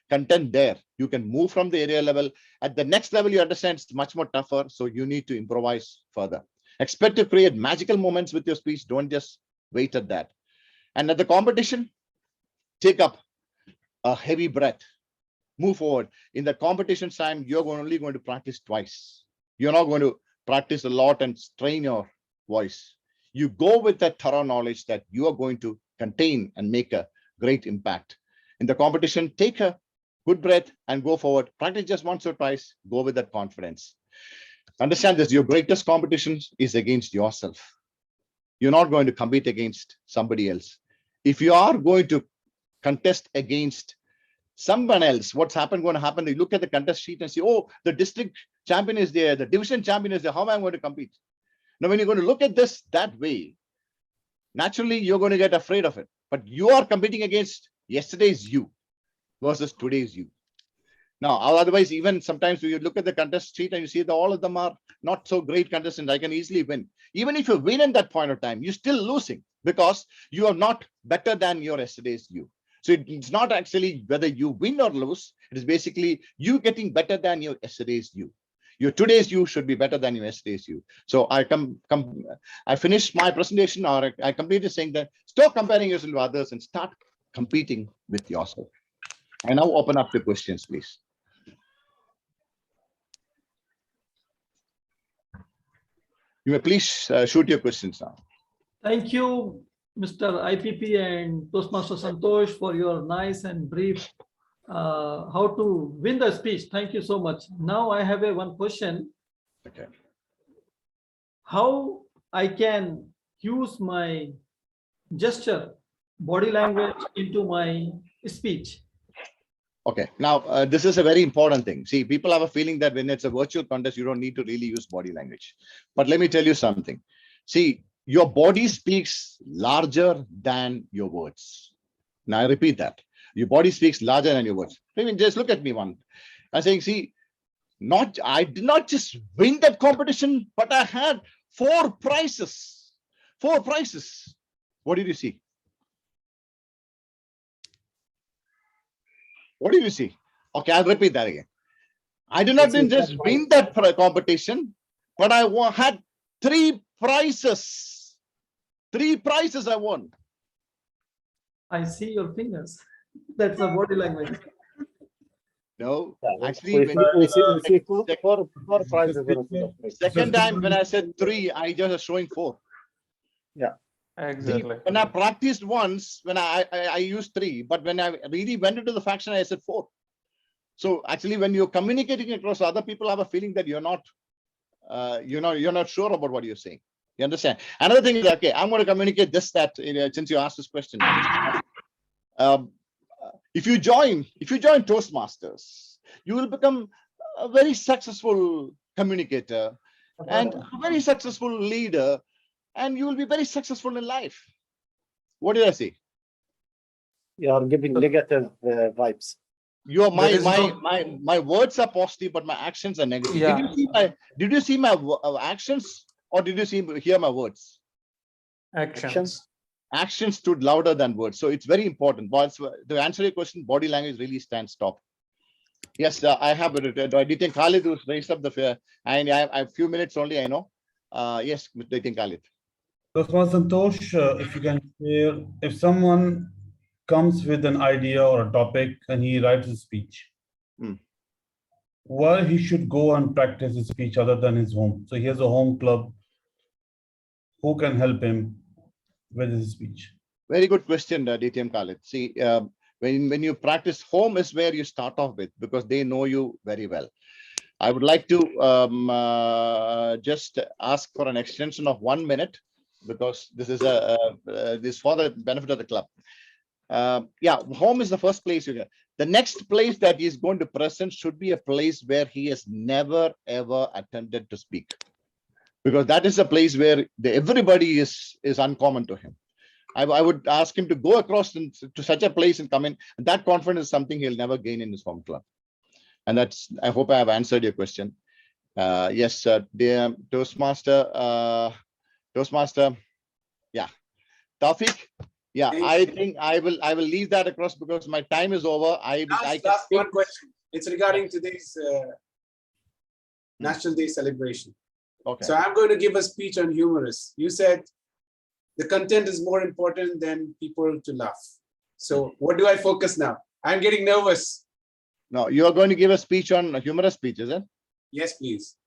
S8: content there. You can move from the area level. At the next level, you understand it's much more tougher. So you need to improvise further. Expect to create magical moments with your speech. Don't just wait at that. And at the competition, take up a heavy breath. Move forward. In the competition time, you're only going to practice twice. You're not going to practice a lot and strain your voice. You go with that thorough knowledge that you are going to contain and make a great impact. In the competition, take a good breath and go forward. Practice just once or twice. Go with that confidence. Understand this, your greatest competition is against yourself. You're not going to compete against somebody else. If you are going to contest against someone else, what's going to happen? You look at the contest sheet and say, oh, the district champion is there, the division champion is there. How am I going to compete? Now, when you're going to look at this that way, naturally, you're going to get afraid of it. But you are competing against yesterday's you versus today's you. Now, otherwise, even sometimes when you look at the contest sheet and you see that all of them are not so great contestants, I can easily win. Even if you win at that point of time, you're still losing. because you are not better than your yesterday's you. So it's not actually whether you win or lose. It is basically you getting better than your yesterday's you. Your today's you should be better than your yesterday's you. So I finished my presentation, or I completed saying that stop comparing yourself with others and start competing with yourself. I now open up the questions, please. You may please shoot your questions now.
S7: Thank you, Mr. IPP and Toastmaster Santosh, for your nice and brief how to win the speech. Thank you so much. Now I have one question.
S8: Okay.
S7: How I can use my gesture, body language into my speech?
S8: Okay, now this is a very important thing. See, people have a feeling that when it's a virtual contest, you don't need to really use body language. But let me tell you something. See, your body speaks larger than your words. Now I repeat that. Your body speaks larger than your words. I mean, just look at me one. I'm saying, see, I did not just win that competition, but I had 4 prizes. 4 prizes. What did you see? What do you see? Okay, I'll repeat that again. I did not just win that competition, but I had 3 prizes. 3 prizes I won.
S7: I see your fingers. That's a body language.
S8: No, actually,
S1: we see 4 prizes.
S8: Second time when I said 3, I just was showing 4.
S1: Yeah.
S6: Exactly.
S8: See, when I practiced once, when I used 3, but when I really went into the faction, I said 4. So actually, when you're communicating across, other people have a feeling that you're not sure about what you're saying. You understand? Another thing is, okay, I'm going to communicate this, that, since you asked this question. If you join Toastmasters, you will become a very successful communicator and a very successful leader, and you will be very successful in life. What did I say?
S1: You are giving negative vibes.
S8: My words are positive, but my actions are negative.
S6: Yeah.
S8: Did you see my actions, or did you hear my words?
S6: Actions.
S8: Actions stood louder than words. So it's very important. But to answer your question, body language really stands top. Yes, I have it. Dityan Khalid who's raised up the fear. And I have a few minutes only, I know. Yes, Dityan Khalid.
S12: Toastmaster Santosh, if you can share, if someone comes with an idea or a topic and he writes a speech, where he should go and practice his speech other than his home. So he has a home club. Who can help him with his speech?
S8: Very good question, DTM Khalid. See, when you practice, home is where you start off with, because they know you very well. I would like to just ask for an extension of 1 minute, because this is this for the benefit of the club. Yeah, home is the first place you get. The next place that he is going to present should be a place where he has never ever attempted to speak, because that is a place where everybody is uncommon to him. I would ask him to go across to such a place and come in. And that confidence is something he'll never gain in his home club. And that's, I hope I have answered your question. Yes, dear Toastmaster, yeah, Tawfiq. Yeah, I think I will leave that across because my time is over.
S10: Last one question. It's regarding today's National Day celebration.
S8: Okay.
S10: So I'm going to give a speech on humorous. You said the content is more important than people to laugh. So what do I focus now? I'm getting nervous.
S8: No, you are going to give a speech on a humorous speech, is it?
S10: Yes, please.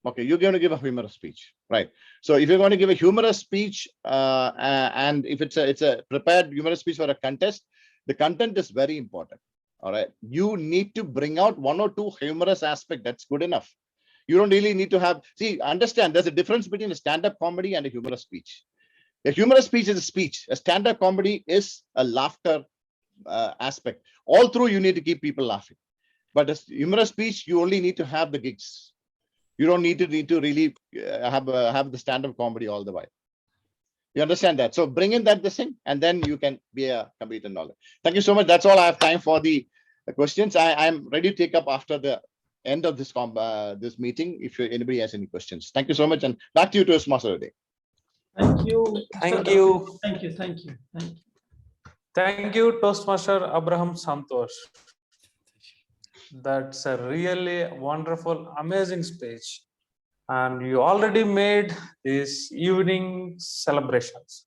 S8: Okay, you're going to give a humorous speech, right? So if you're going to give a humorous speech, and if it's a prepared humorous speech for a contest, the content is very important. All right, you need to bring out 1 or 2 humorous aspects. That's good enough. You don't really need to have. See, understand. There's a difference between a stand-up comedy and a humorous speech. A humorous speech is a speech. A stand-up comedy is a laughter aspect. All through, you need to keep people laughing. But a humorous speech, you only need to have the gigs. You don't need to really have the stand-up comedy all the way. You understand that? So bring in that thing, and then you can be a competent knowledge. Thank you so much. That's all I have time for the questions. I'm ready to take up after the end of this meeting. If anybody has any questions, thank you so much, and back to you, Toastmaster today.
S7: Thank you.
S6: Thank
S7: Mr.
S6: you.
S7: Thank you. Thank you. Thank you.
S6: Thank you, Toastmaster Abraham Santosh. That's a really wonderful, amazing speech. And you already made these evening celebrations.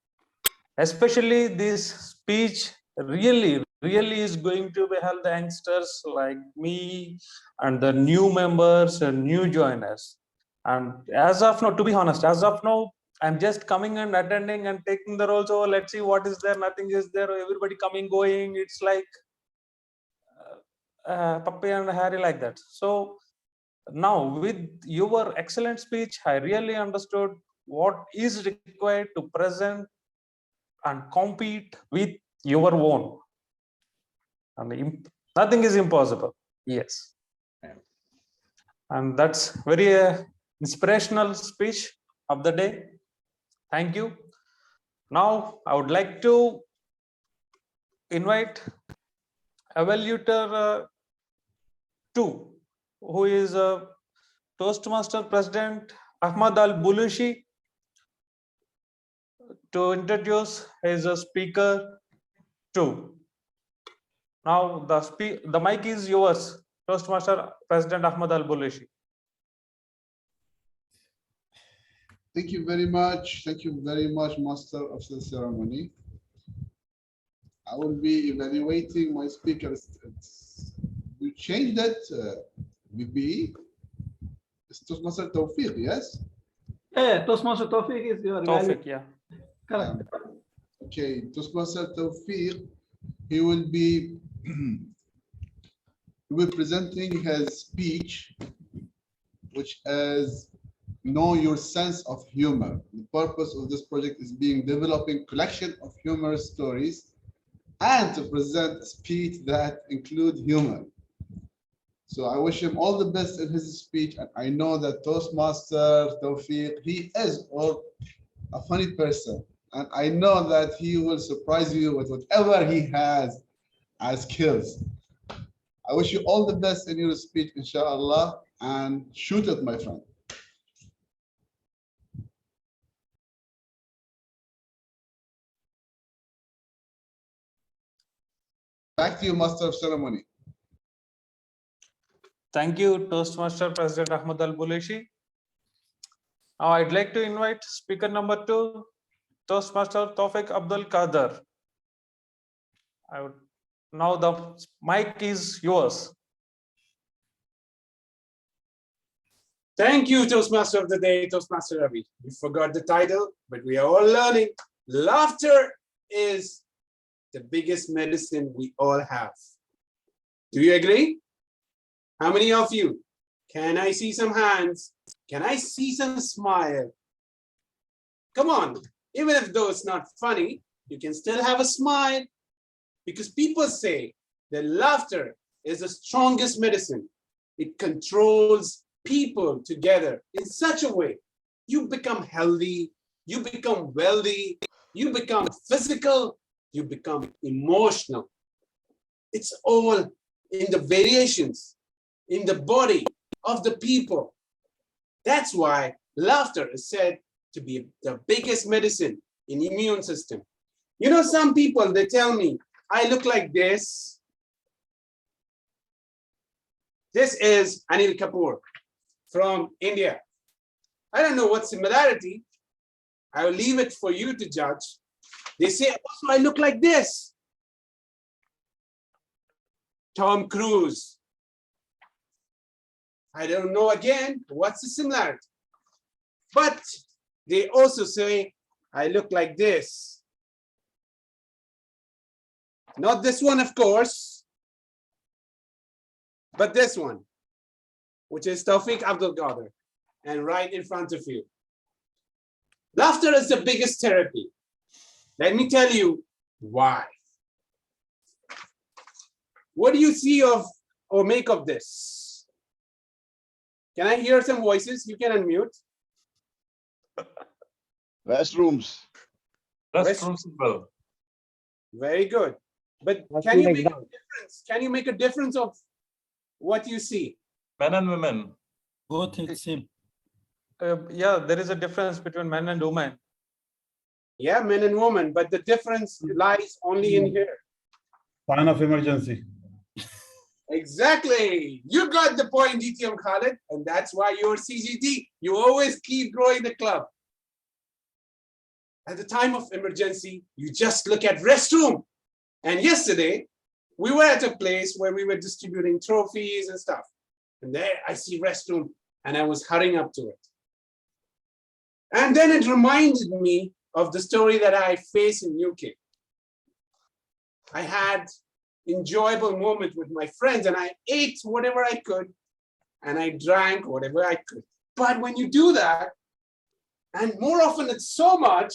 S6: Especially this speech really is going to help the youngsters like me and the new members and new joiners. And as of now, to be honest, as of now, I'm just coming and attending and taking the role. So let's see what is there. Nothing is there. Everybody coming, going. It's like Puppy and Harry, like that. So now with your excellent speech, I really understood what is required to present and compete with your own. And nothing is impossible. Yes. And that's very inspirational speech of the day. Thank you. Now I would like to invite Evaluator 2, who is Toastmaster President Ahmad Al Bulushi, to introduce his speaker 2. Now the mic is yours, Toastmaster President Ahmad Al Bulushi.
S2: Thank you very much. Thank you very much, Master of the Ceremony. I will be evaluating my speakers. We changed that, VP. It's Toastmaster Tawfiq, yes?
S7: Yeah, Toastmaster Tawfiq is your
S6: Tawfiq, yeah.
S7: Correct.
S2: Okay, Toastmaster Tawfiq, he will be presenting his speech, which is Know Your Sense of Humor. The purpose of this project is developing collection of humorous stories and to present a speech that include humor. So I wish him all the best in his speech. And I know that Toastmaster Tawfiq, he is a funny person. And I know that he will surprise you with whatever he has as skills. I wish you all the best in your speech, inshallah, and shoot it, my friend. Back to you, Master of Ceremony.
S6: Thank you, Toastmaster President Ahmad Al Bulushi. Now I'd like to invite speaker number 2, Toastmaster Tawfiq Abdul Qadir. Now the mic is yours.
S10: Thank you, Toastmaster of the Day, Toastmaster Ravi. You forgot the title, but we are all learning. Laughter is the biggest medicine we all have. Do you agree? How many of you? Can I see some hands? Can I see some smile? Come on, even if though it's not funny, you can still have a smile, because people say that laughter is the strongest medicine. It controls people together in such a way. You become healthy, you become wealthy, you become physical, you become emotional. It's all in the variations in the body of the people. That's why laughter is said to be the biggest medicine in the immune system. You know, some people, they tell me, I look like this. This is Anil Kapoor from India. I don't know what similarity. I will leave it for you to judge. They say, also, I look like this. Tom Cruise. I don't know again, what's the similarity? But they also say, I look like this. Not this one, of course, but this one, which is Tawfiq Abdul Qadir, and right in front of you. Laughter is the biggest therapy. Let me tell you why. What do you see of or make of this? Can I hear some voices? You can unmute.
S8: Restrooms.
S10: Restrooms. Very good. But can you make a difference? Can you make a difference of what you see?
S6: Men and women.
S9: Both it's same.
S6: Yeah, there is a difference between men and women.
S10: Yeah, men and women, but the difference lies only in here.
S12: Sign of emergency.
S10: Exactly. You got the point, DTM Khalid, and that's why you're CGT. You always keep growing the club. At the time of emergency, you just look at restroom. And yesterday, we were at a place where we were distributing trophies and stuff. And there I see restroom, and I was hurrying up to it. And then it reminded me of the story that I faced in UK. I had enjoyable moment with my friends, and I ate whatever I could, and I drank whatever I could. But when you do that, and more often it's so much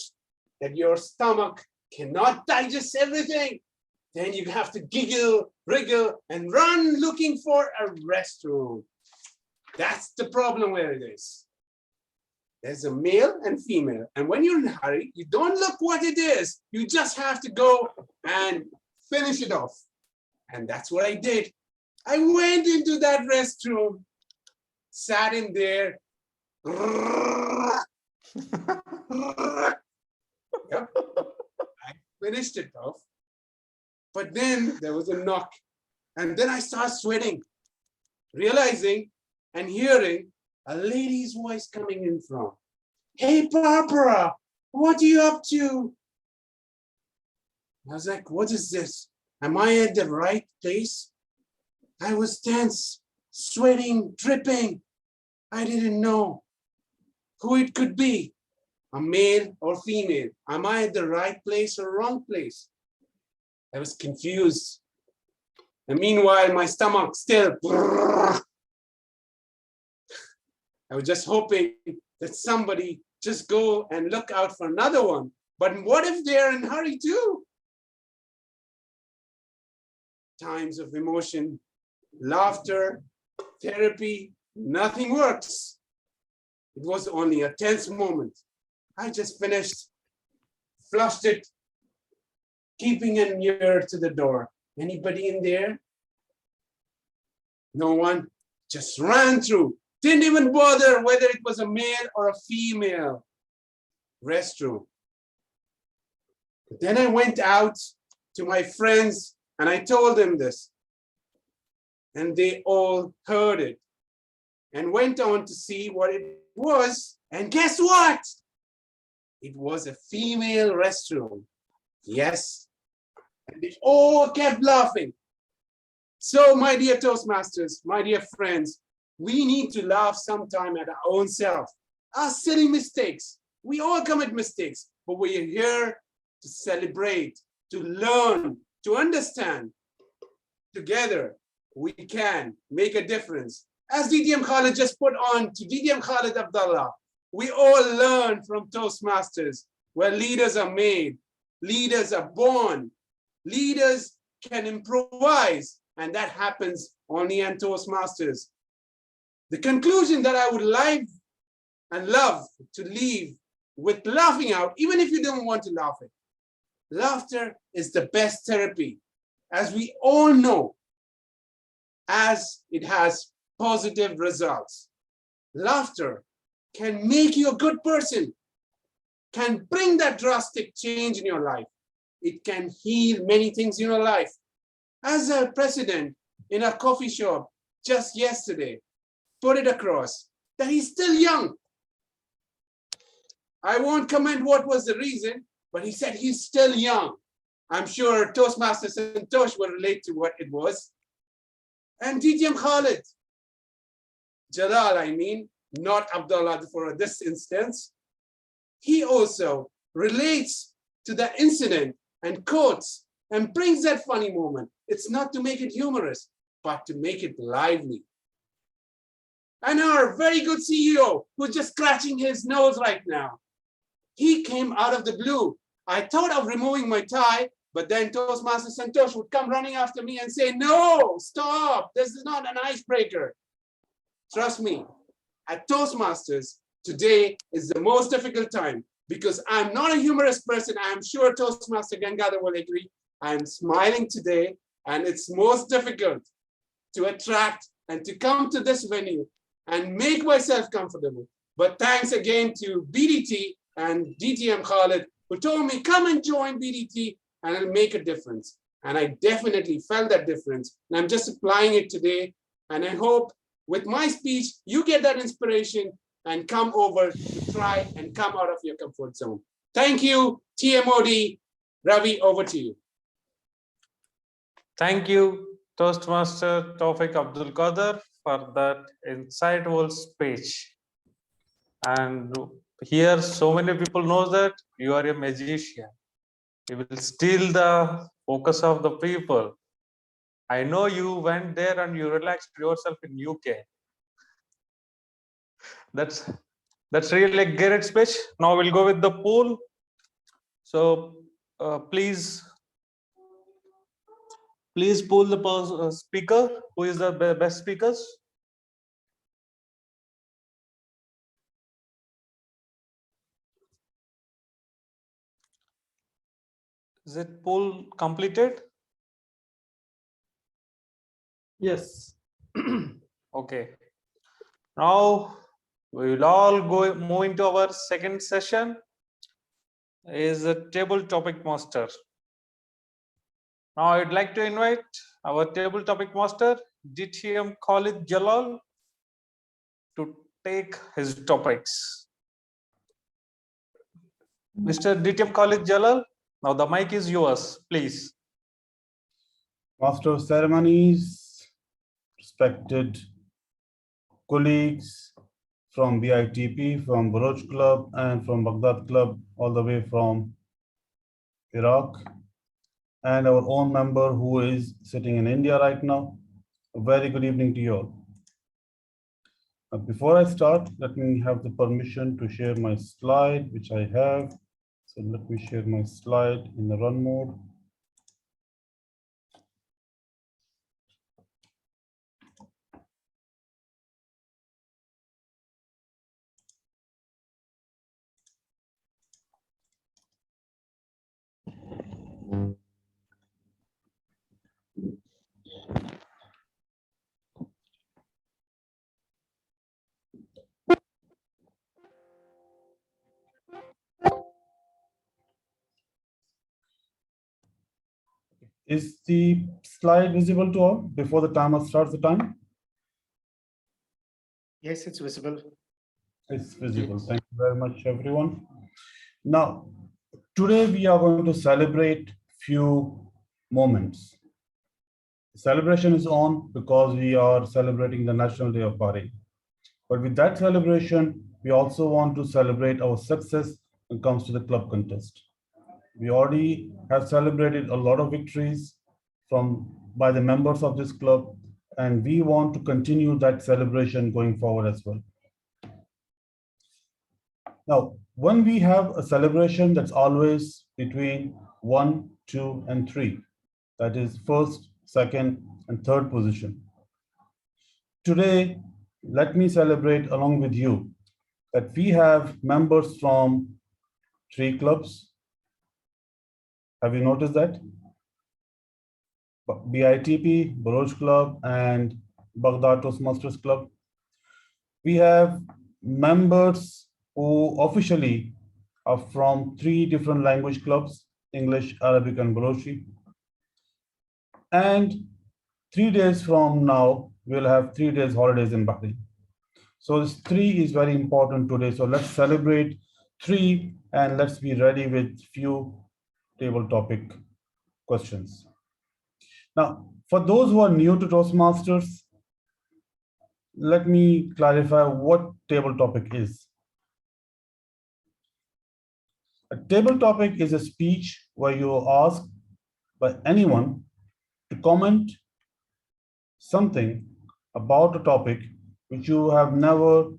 S10: that your stomach cannot digest everything, then you have to giggle, wriggle, and run looking for a restroom. That's the problem where it is. There's a male and female, and when you're in a hurry, you don't look what it is. You just have to go and finish it off. And that's what I did. I went into that restroom, sat in there. Yep. I finished it off. But then there was a knock. And then I started sweating, realizing and hearing a lady's voice coming in from, "Hey, Barbara, what are you up to?" I was like, what is this? Am I at the right place? I was tense, sweating, dripping. I didn't know who it could be, a male or female. Am I at the right place or wrong place? I was confused. And meanwhile, my stomach still. I was just hoping that somebody just go and look out for another one. But what if they're in a hurry too? Times of emotion, laughter, therapy, nothing works. It was only a tense moment. I just finished, flushed it, keeping an ear to the door. Anybody in there? No one. Just ran through. Didn't even bother whether it was a male or a female restroom. But then I went out to my friends and I told them this. And they all heard it and went on to see what it was. And guess what? It was a female restroom. Yes. And they all kept laughing. So, my dear Toastmasters, my dear friends, we need to laugh sometime at our own self. Our silly mistakes. We all commit mistakes, but we are here to celebrate, to learn, to understand. Together, we can make a difference. As DTM Khalid just put on to DTM Khalid Abdullah, we all learn from Toastmasters, where leaders are made, leaders are born, leaders can improvise, and that happens only in Toastmasters. The conclusion that I would like and love to leave with laughing out, even if you don't want to laugh it. Laughter is the best therapy, as we all know, as it has positive results. Laughter can make you a good person, can bring that drastic change in your life. It can heal many things in your life. As a president in a coffee shop just yesterday, put it across that he's still young. I won't comment what was the reason, but he said he's still young. I'm sure Toastmaster Santosh will relate to what it was. And DTM Khalid, Jalal, I mean, not Abdullah for this instance, he also relates to that incident and quotes and brings that funny moment. It's not to make it humorous, but to make it lively. And our very good CEO, who's just scratching his nose right now, he came out of the blue. I thought of removing my tie, but then Toastmaster Santosh would come running after me and say, no, stop, this is not an icebreaker. Trust me, at Toastmasters, today is the most difficult time because I'm not a humorous person. I'm sure Toastmaster Gangadhar will agree. I'm smiling today, and it's most difficult to attract and to come to this venue and make myself comfortable. But thanks again to BDT and DTM Khalid, who told me, come and join BDT and it'll make a difference. And I definitely felt that difference. And I'm just applying it today. And I hope with my speech, you get that inspiration and come over to try and come out of your comfort zone. Thank you, TMOD. Ravi, over to you.
S6: Thank you, Toastmaster Tawfiq Abdul Qadir, for that insightful speech. And here, so many people know that you are a magician. You will steal the focus of the people. I know you went there and you relaxed yourself in UK. That's really a great speech. Now we'll go with the poll. So please poll the speaker. Who is the best speakers? Is it poll completed?
S7: Yes.
S6: Okay. Now we will all move into our second session. Is a table topic master. Now I'd like to invite our table topic master, DTM Khalid Jalal, to take his topics. Mr. DTM Khalid Jalal, now the mic is yours, please.
S12: Master of Ceremonies, respected colleagues from BITP, from Baroch Club, and from Baghdad Club, all the way from Iraq, and our own member who is sitting in India right now. A very good evening to you all. Before I start, let me have the permission to share my slide, which I have. So let me share my slide in the run mode. Is the slide visible to all before the timer starts the time?
S5: Yes, it's visible.
S12: It's visible. Thank you very much, everyone. Now, today we are going to celebrate few moments. The celebration is on because we are celebrating the National Day of Bahrain. But with that celebration, we also want to celebrate our success when it comes to the club contest. We already have celebrated a lot of victories by the members of this club, and we want to continue that celebration going forward as well. Now, when we have a celebration that's always between 1, 2, and 3, that is first, second, and third position. Today, let me celebrate along with you that we have members from 3 clubs. Have you noticed that? BITP, Baroch Club, and Baghdad Toastmasters Club. We have members who officially are from 3 different language clubs, English, Arabic, and Balochi. And 3 days from now, we'll have 3 days holidays in Bahrain. So this 3 is very important today. So let's celebrate 3 and let's be ready with few table topic questions. Now, for those who are new to Toastmasters, let me clarify what table topic is. A table topic is a speech where you are asked by anyone to comment something about a topic which you have never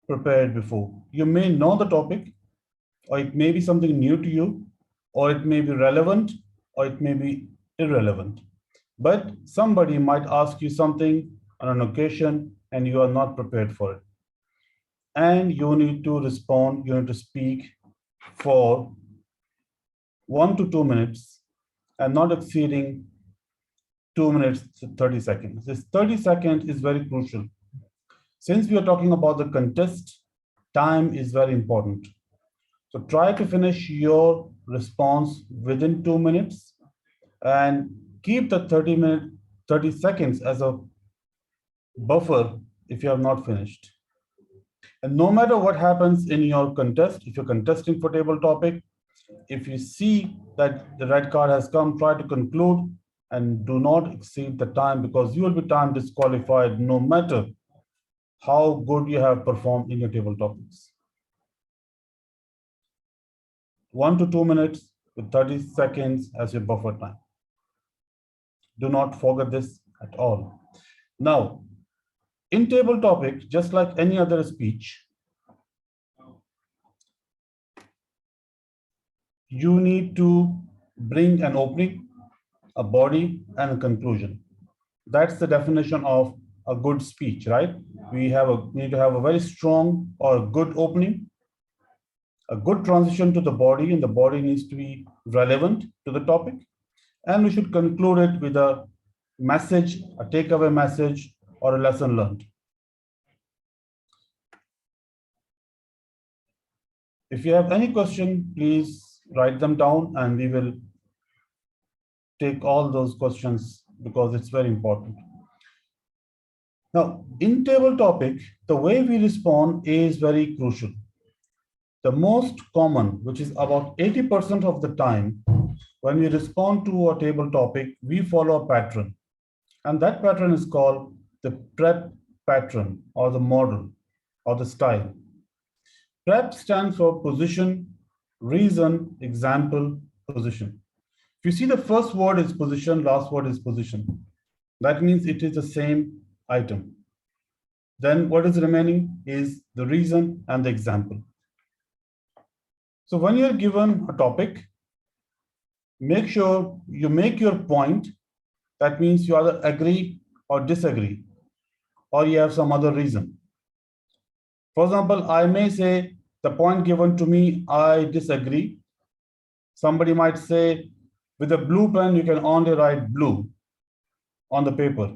S12: prepared before. You may know the topic, or it may be something new to you, or it may be relevant, or it may be irrelevant. But somebody might ask you something on an occasion and you are not prepared for it. And you need to respond, you need to speak for 1 to 2 minutes and not exceeding 2 minutes to 30 seconds. This 30 seconds is very crucial. Since we are talking about the contest, time is very important. So try to finish your response within 2 minutes and keep the 30 seconds as a buffer if you have not finished. And no matter what happens in your contest, if you're contesting for table topic, if you see that the red card has come, try to conclude and do not exceed the time, because you will be time disqualified no matter how good you have performed in your table topics. 1 to 2 minutes with 30 seconds as your buffer time. Do not forget this at all. Now, in table topic, just like any other speech, you need to bring an opening, a body, and a conclusion. That's the definition of a good speech, right? We need to have a very strong or good opening, a good transition to the body, and the body needs to be relevant to the topic. And we should conclude it with a message, a takeaway message, or a lesson learned. If you have any question, please write them down and we will take all those questions because it's very important. Now, in table topic, the way we respond is very crucial. The most common, which is about 80% of the time, when we respond to a table topic, we follow a pattern. And that pattern is called the PrEP pattern, or the model, or the style. PrEP stands for position, reason, example, position. If you see the first word is position, last word is position. That means it is the same item. Then what is remaining is the reason and the example. So when you're given a topic, make sure you make your point. That means you either agree or disagree, or you have some other reason. For example, I may say the point given to me, I disagree. Somebody might say, with a blue pen, you can only write blue on the paper,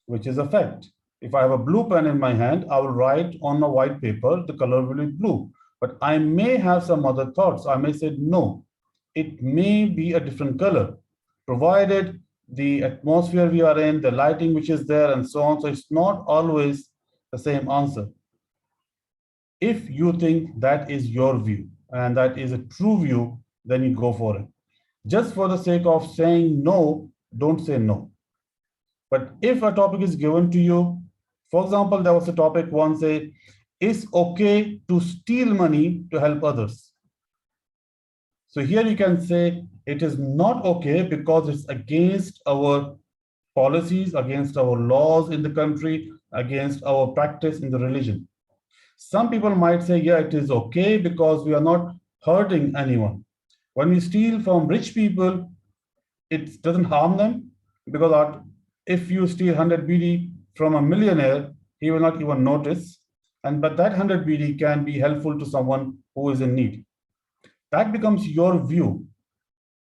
S12: which is a fact. If I have a blue pen in my hand, I will write on a white paper, the color will be blue. But I may have some other thoughts. I may say, no, it may be a different color, provided the atmosphere we are in, the lighting which is there, and so on. So it's not always the same answer. If you think that is your view and that is a true view, then you go for it. Just for the sake of saying no, don't say no. But if a topic is given to you, for example, there was a topic once, say, it's okay to steal money to help others. So here you can say it is not okay because it's against our policies, against our laws in the country, against our practice in the religion. Some people might say, yeah, it is okay because we are not hurting anyone. When we steal from rich people, it doesn't harm them, because if you steal 100 BD from a millionaire, he will not even notice. But that 100 BD can be helpful to someone who is in need. That becomes your view,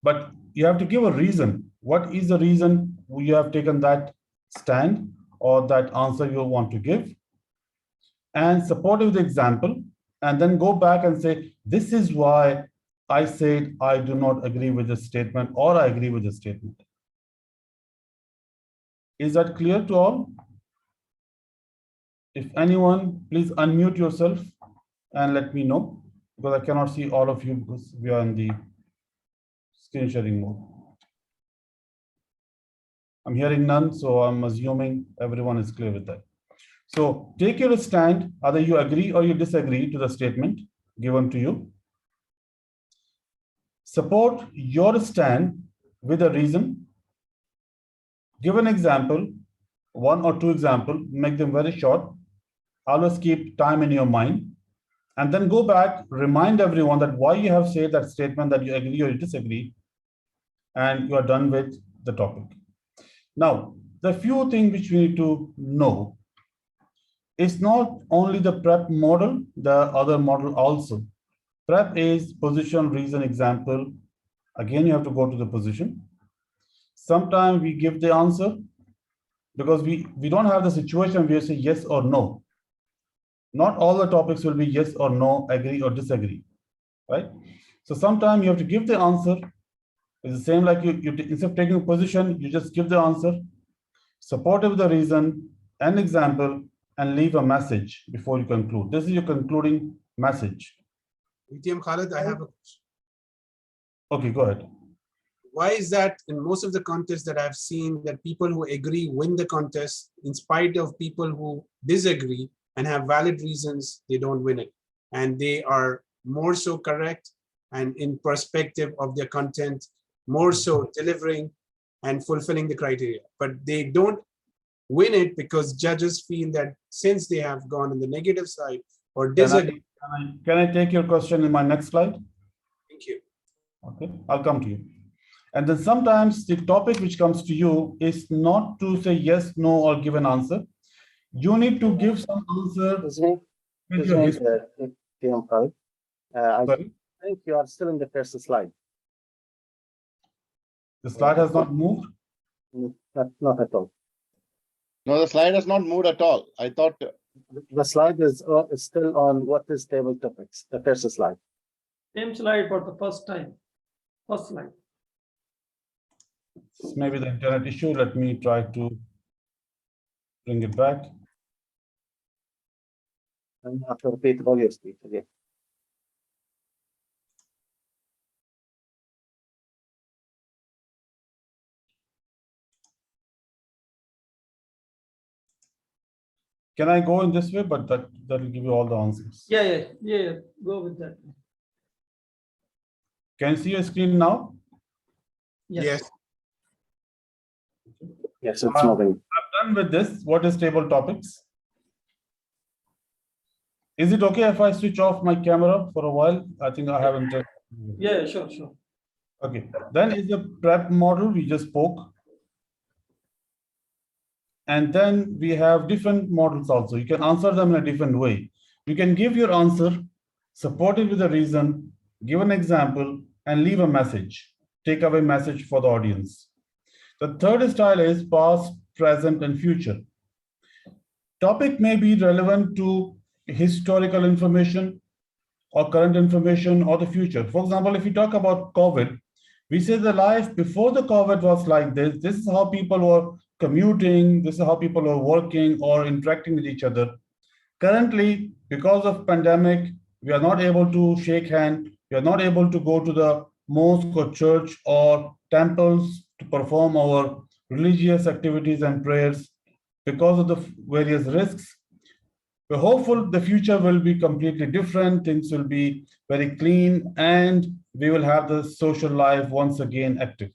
S12: but you have to give a reason. What is the reason you have taken that stand or that answer you want to give? And support it with the example, and then go back and say, this is why I said I do not agree with this statement, or I agree with this statement. Is that clear to all? If anyone, please unmute yourself and let me know, because I cannot see all of you because we are in the screen sharing mode. I'm hearing none, so I'm assuming everyone is clear with that. So take your stand, either you agree or you disagree to the statement given to you. Support your stand with a reason. Give an example, 1 or 2 examples, make them very short. Always keep time in your mind. And then go back, remind everyone that why you have said that statement, that you agree or you disagree, and you are done with the topic. Now, the few things which we need to know. It's not only the PrEP model, the other model also. PrEP is position, reason, example. Again, you have to go to the position. Sometimes we give the answer because we don't have the situation where you say yes or no. Not all the topics will be yes or no, agree or disagree. right? So sometimes you have to give the answer. It's the same like you instead of taking a position, you just give the answer, support with the reason, an example, and leave a message before you conclude. This is your concluding message.
S10: ATM Khalid, I have a question.
S12: Okay, go ahead.
S10: Why is that in most of the contests that I've seen that people who agree win the contest in spite of people who disagree and have valid reasons, they don't win it. And they are more so correct and in perspective of their content, more so delivering and fulfilling the criteria. But they don't win it because judges feel that since they have gone on the negative side or disagree.
S12: Can I take your question in my next slide?
S10: Thank you.
S12: Okay, I'll come to you. And then sometimes the topic which comes to you is not to say yes, no, or give an answer. You need to give some answer. With your history.
S1: I think you are still in the first slide.
S12: The slide has not moved?
S1: Not at all.
S8: No, the slide has not moved at all. I thought
S1: the slide is still on what is table topics, the first slide.
S7: Same slide for the first time. First slide.
S12: Maybe the internet issue. Let me try to bring it back.
S1: And you have to repeat all your speech again.
S12: Can I go in this way? But that will give you all the answers.
S7: Yeah. Go with that.
S12: Can you see your screen now?
S10: Yes.
S1: Yes, it's moving.
S12: I'm done with this. What is table topics? Is it okay if I switch off my camera for a while? I think I haven't.
S7: Yeah, sure.
S12: Okay. Then is the prep model we just spoke. And then we have different models also. You can answer them in a different way. You can give your answer, support it with a reason, give an example, and leave a message, takeaway message for the audience. The third style is past, present, and future. Topic may be relevant to historical information or current information or the future. For example, if you talk about COVID, we say the life before the COVID was like this. This is how people were commuting. This is how people were working or interacting with each other. Currently, because of pandemic, we are not able to shake hands. We are not able to go to the mosque or church or temples to perform our religious activities and prayers because of the various risks. We're hopeful the future will be completely different. Things will be very clean and we will have the social life once again active.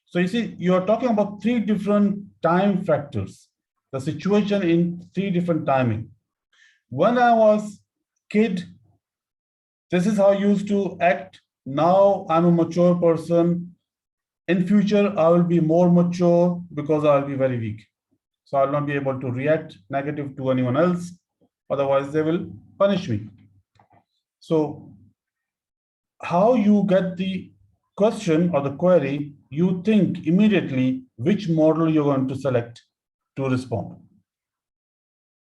S12: So you see, you're talking about three different time factors, the situation in three different timing. When I was kid, this is how I used to act. Now I'm a mature person. In future, I will be more mature because I'll be very weak. So I'll not be able to react negative to anyone else. Otherwise, they will punish me. So how you get the question or the query, you think immediately which model you're going to select to respond.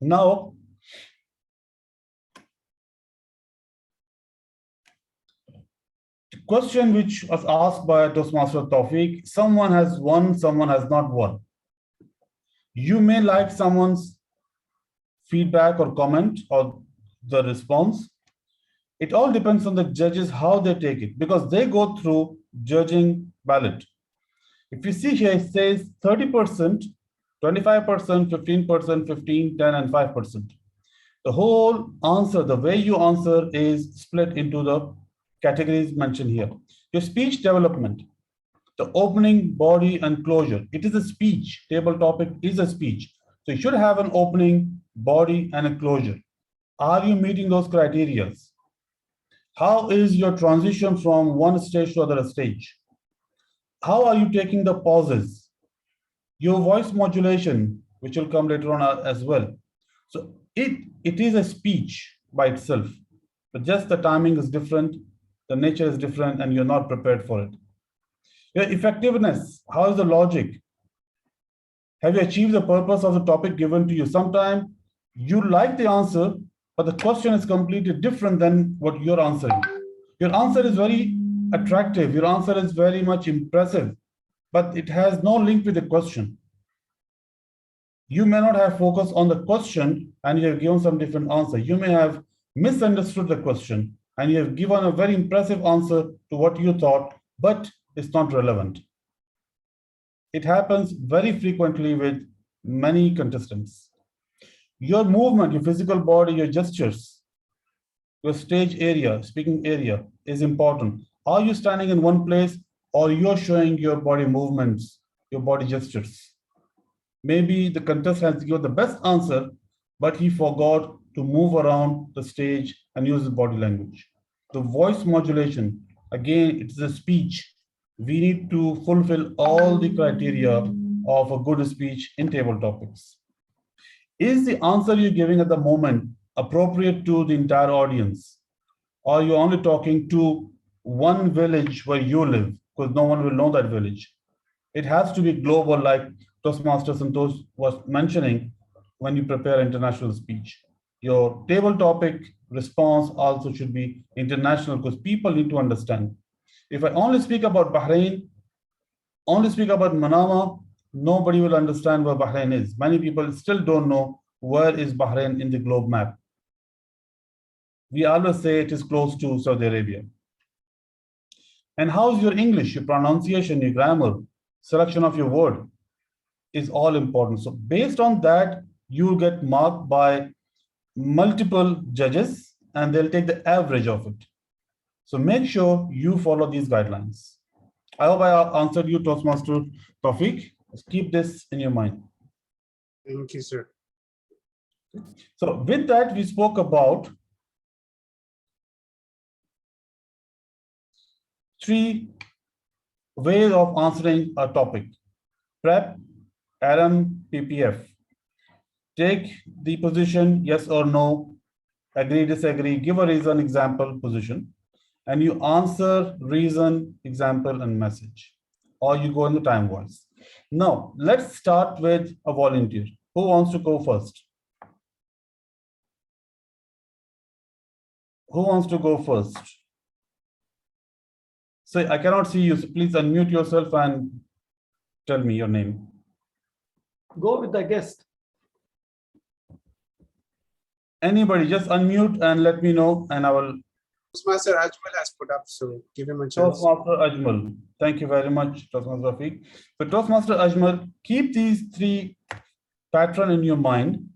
S12: Now, the question which was asked by Toastmaster Tawfiq, someone has won, someone has not won. You may like someone's feedback or comment or the response. It all depends on the judges, how they take it, because they go through judging ballot. If you see here, it says 30%, 25%, 15%, 15, 10, and 5%. The whole answer, the way you answer is split into the categories mentioned here. Your speech development, the opening, body, and closure. It is a speech. Table topic is a speech. So you should have an opening, body, and a closure. Are you meeting those criteria? How is your transition from one stage to other stage? How are you taking the pauses? Your voice modulation, which will come later on as well. So it is a speech by itself, but just the timing is different, the nature is different, and you're not prepared for it. Your effectiveness, how is the logic? Have you achieved the purpose of the topic given to you? Sometimes you like the answer, but the question is completely different than what you're answering. Your answer is very attractive. Your answer is very much impressive, but it has no link with the question. You may not have focused on the question and you have given some different answer. You may have misunderstood the question and you have given a very impressive answer to what you thought, but it's not relevant. It happens very frequently with many contestants. Your movement, your physical body, your gestures, your stage area, speaking area is important. Are you standing in one place or you're showing your body movements, your body gestures? Maybe the contestant has given the best answer, but he forgot to move around the stage and use his body language. The voice modulation, again, it's a speech. We need to fulfill all the criteria of a good speech in table topics. Is the answer you're giving at the moment appropriate to the entire audience? Or you're only talking to one village where you live, because no one will know that village? It has to be global, like Toastmaster Santosh was mentioning when you prepare international speech. Your table topic response also should be international because people need to understand. If I only speak about Bahrain, only speak about Manama, nobody will understand where Bahrain is. Many people still don't know where is Bahrain in the globe map. We always say it is close to Saudi Arabia. And how's your English, your pronunciation, your grammar, selection of your word is all important. So based on that, you get marked by multiple judges and they'll take the average of it. So make sure you follow these guidelines. I hope I answered you, Toastmaster Tawfiq. Keep this in your mind.
S10: Thank you, sir.
S12: So with that, we spoke about 3 ways of answering a topic: prep, RM, PPF. Take the position, yes or no, agree, disagree, give a reason, example, position, and you answer reason, example, and message, or you go in the time wise. Now, let's start with a volunteer. Who wants to go first? Who wants to go first? Say, I cannot see you, so please unmute yourself and tell me your name.
S7: Go with the guest.
S12: Anybody, just unmute and let me know, and I will.
S10: Toastmaster Ajmal has put up, so give him a chance.
S12: Toastmaster Ajmal. Thank you very much, Toastmaster Rafiq. So Toastmaster Ajmal, keep these 3 patterns in your mind.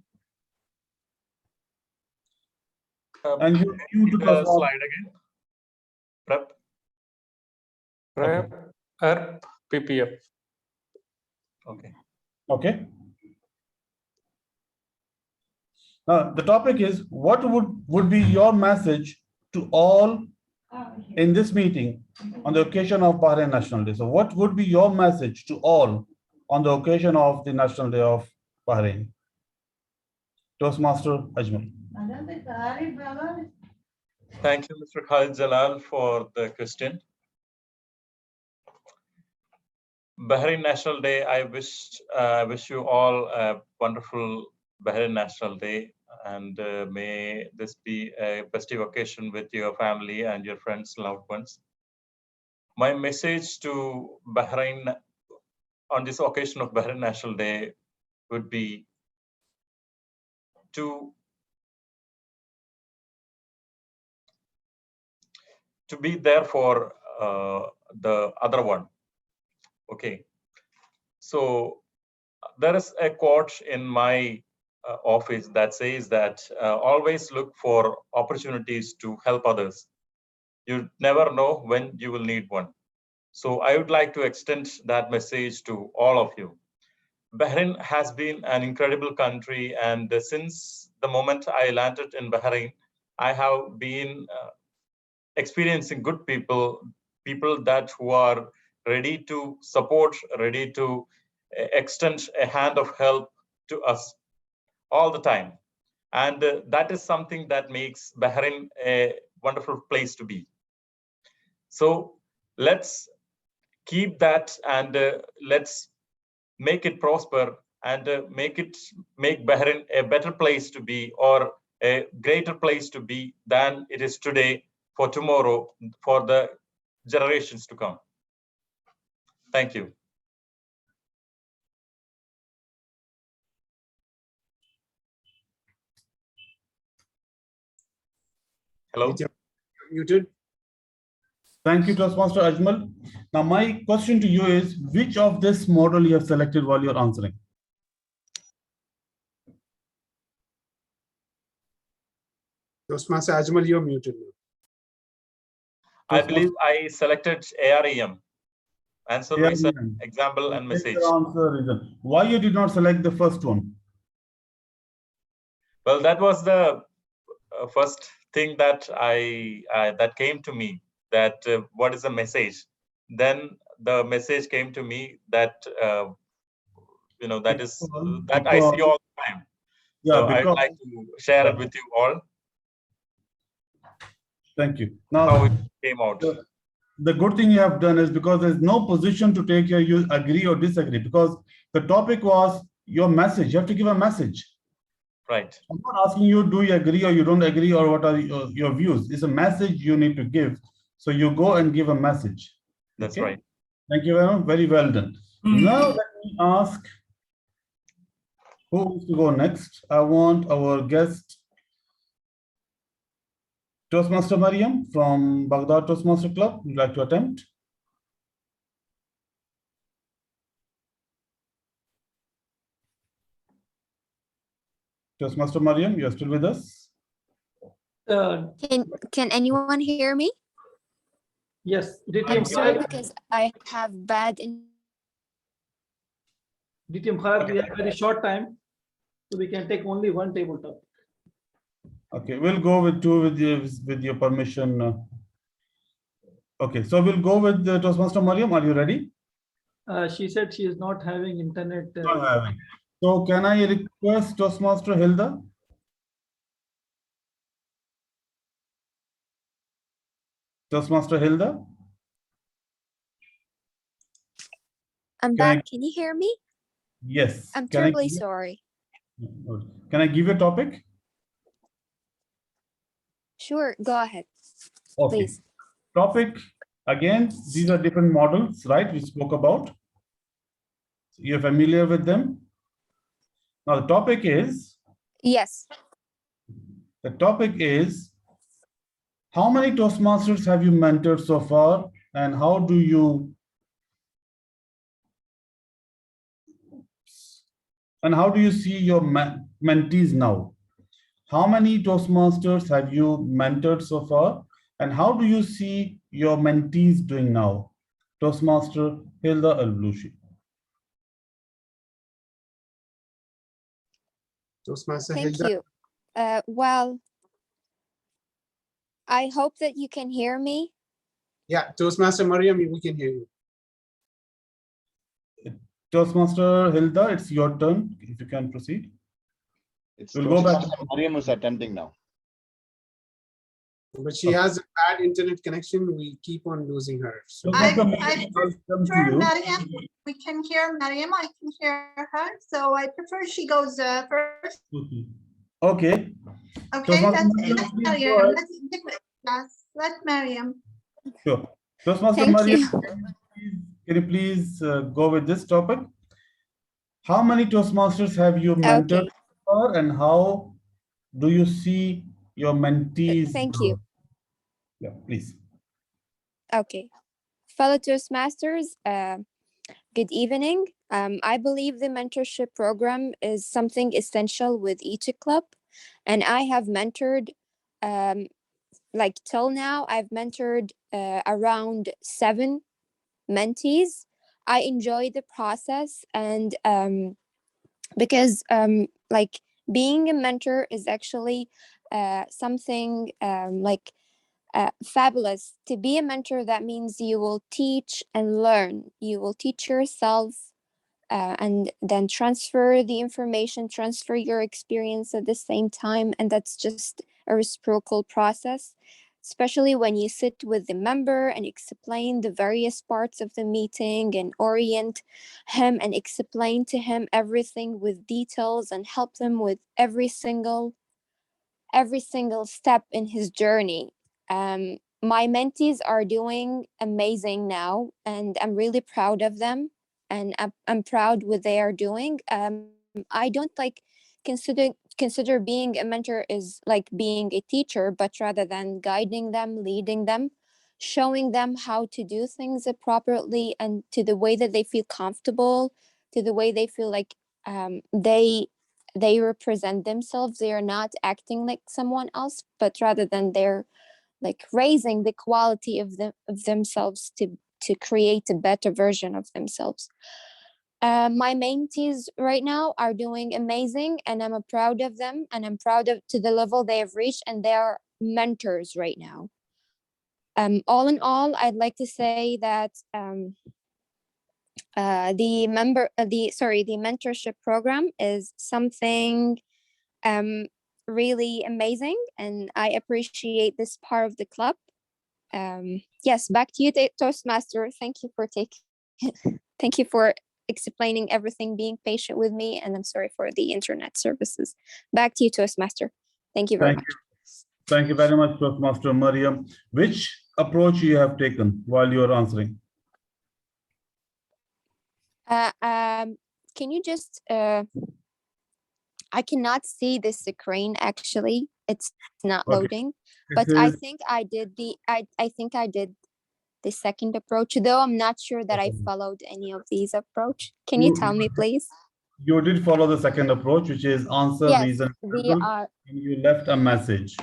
S12: And you to Toastmaster.
S6: Slide again. Prep, ERP, PPF. Okay.
S12: Okay. Now the topic is, what would be your message to all in this meeting on the occasion of Bahrain National Day? So what would be your message to all on the occasion of the National Day of Bahrain? Toastmaster Ajmal.
S6: Thank you, Mr. Khalid Jalal, for the question. Bahrain National Day, I wish you all a wonderful Bahrain National Day, and may this be a festive occasion with your family and your friends, loved ones. My message to Bahrain on this occasion of Bahrain National Day would be to be there for the other one. Okay. So there is a quote in my office that says that always look for opportunities to help others. You never know when you will need one. So I would like to extend that message to all of you. Bahrain has been an incredible country, and since the moment I landed in Bahrain, I have been experiencing good people that who are ready to support, ready to extend a hand of help to us all the time. And that is something that makes Bahrain a wonderful place to be. So let's keep that, and let's make it prosper, and make Bahrain a better place to be, or a greater place to be than it is today,
S13: for tomorrow, for the generations to come. Thank you. Hello.
S10: Muted.
S12: Thank you, Toastmaster Ajmal. Now, my question to you is, which of this model you have selected while you're answering?
S10: Toastmaster Ajmal, you're muted now.
S13: I believe I selected AREM. Answer, reason,
S12: AREM.
S13: example, and message.
S12: Answer, reason. Why you did not select the first one?
S13: Well, that was the first thing that that came to me. That what is the message? Then the message came to me that that is that I see all the time.
S12: Yeah,
S13: so I'd like to share it with you all.
S12: Thank you. Now,
S13: how it came out.
S12: The good thing you have done is because there's no position to take here, you agree or disagree, because the topic was your message. You have to give a message.
S13: Right.
S12: I'm not asking you, do you agree or you don't agree, or what are your views? It's a message you need to give. So you go and give a message.
S13: That's right.
S12: Thank you very much. Very well done. Now let me ask who wants to go next. I want our guest, Toastmaster Mariam from Baghdad Toastmaster Club. Would you like to attempt? Toastmaster Mariam, you are still with us?
S3: Can anyone hear me?
S7: Yes.
S3: I'm sorry because I have bad.
S7: DTM Khalid, we have very short time, so we can take only one tabletop.
S12: Okay, we'll go with two with your permission. Okay, so we'll go with Toastmaster Mariam. Are you ready?
S7: She said she is not having internet.
S12: Not having. So can I request Toastmaster Hilda? Toastmaster Hilda?
S3: I'm back. Can you hear me?
S12: Yes.
S3: I'm terribly sorry.
S12: Can I give you a topic?
S3: Sure, go ahead.
S12: Okay.
S3: Please.
S12: Topic, again, these are different models, right? We spoke about. You're familiar with them? Now the topic is?
S3: Yes.
S12: The topic is, how many Toastmasters have you mentored so far, and how do you see your mentees now? How many Toastmasters have you mentored so far, and how do you see your mentees doing now? Toastmaster Hilda Al-Blushi.
S10: Toastmaster
S3: Thank
S10: Hilda.
S3: you. Well, I hope that you can hear me.
S10: Yeah, Toastmaster Mariam, we can hear you.
S12: Toastmaster Hilda, it's your turn. If you can proceed.
S8: We'll go back. Mariam is attempting now.
S10: But she has a bad internet connection. We keep on losing her. So
S14: I prefer Mariam. We can hear Mariam. I can hear her. So I prefer she goes first.
S12: Okay.
S14: Okay, let's Mariam. Yes, let Mariam.
S12: Sure. Toastmaster Mariam, can you please go with this topic? How many Toastmasters have you mentored and how do you see your mentees?
S3: Thank you.
S12: Yeah, please.
S3: Okay. Fellow Toastmasters, good evening. I believe the mentorship program is something essential with each club, and I have mentored, like till now, I've mentored around 7 mentees. I enjoy the process, and because like being a mentor is actually something fabulous. To be a mentor, that means you will teach and learn. You will teach yourself and then transfer the information, transfer your experience at the same time. And that's just a reciprocal process, especially when you sit with the member and explain the various parts of the meeting and orient him and explain to him everything with details and help them with every single step in his journey. My mentees are doing amazing now, and I'm really proud of them, and I'm proud what they are doing. I don't like consider being a mentor is like being a teacher, but rather than guiding them, leading them, showing them how to do things properly and to the way that they feel comfortable, to the way they feel like they represent themselves. They are not acting like someone else, but rather than they're like raising the quality of themselves to create a better version of themselves. My mentees right now are doing amazing, and I'm proud of them, and I'm proud of to the level they have reached, and they are mentors right now. All in all, I'd like to say that the mentorship program is something really amazing, and I appreciate this part of the club. Yes, back to you, Toastmaster. Thank you for thank you for explaining everything, being patient with me, and I'm sorry for the internet services. Back to you, Toastmaster. Thank you very much.
S12: Thank you very much, Toastmaster Mariam. Which approach you have taken while you are answering?
S3: Can you just I cannot see the screen actually. It's not loading. But I think I did the second approach, though I'm not sure that I followed any of these approach. Can you tell me, please?
S12: You did follow the second approach, which is answer,
S3: yes,
S12: reason, and you left a message.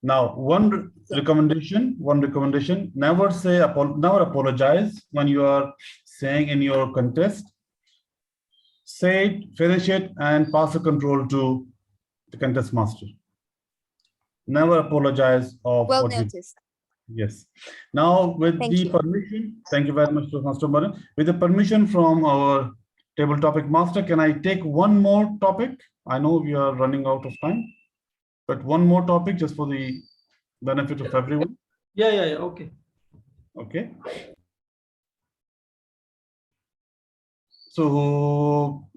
S12: Now, one recommendation, never apologize when you are saying in your contest. Say it, finish it, and pass the control to the contest master. Never apologize of
S3: well
S12: what
S3: noticed.
S12: Yes. Now, with permission, thank you very much, Master Baran. With the permission from our table topic master, can I take one more topic? I know we are running out of time, but one more topic just for the benefit of everyone.
S7: Yeah. Okay.
S12: Okay. So,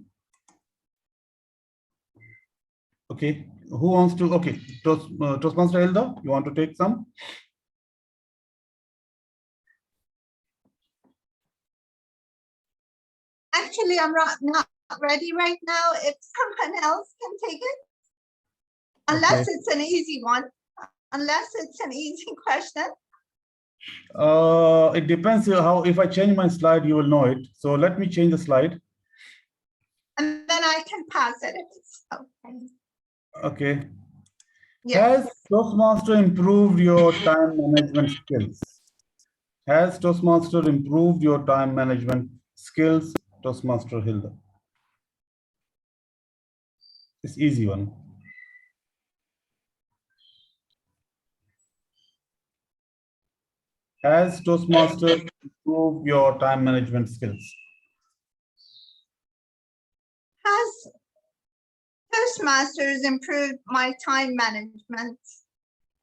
S12: okay, who wants to? Okay, Toastmaster Hilda, you want to take some?
S14: Actually, I'm not ready right now. If someone else can take it, unless it's an easy one, unless it's an easy question.
S12: It depends how. If I change my slide, you will know it. So let me change the slide.
S14: And then I can pass it if it's okay.
S12: Okay.
S14: Yes.
S12: Has Toastmaster improved your time management skills? Has Toastmaster improved your time management skills, Toastmaster Hilda? It's easy one. Has Toastmaster improved your time management skills?
S14: Has Toastmasters improved my time management?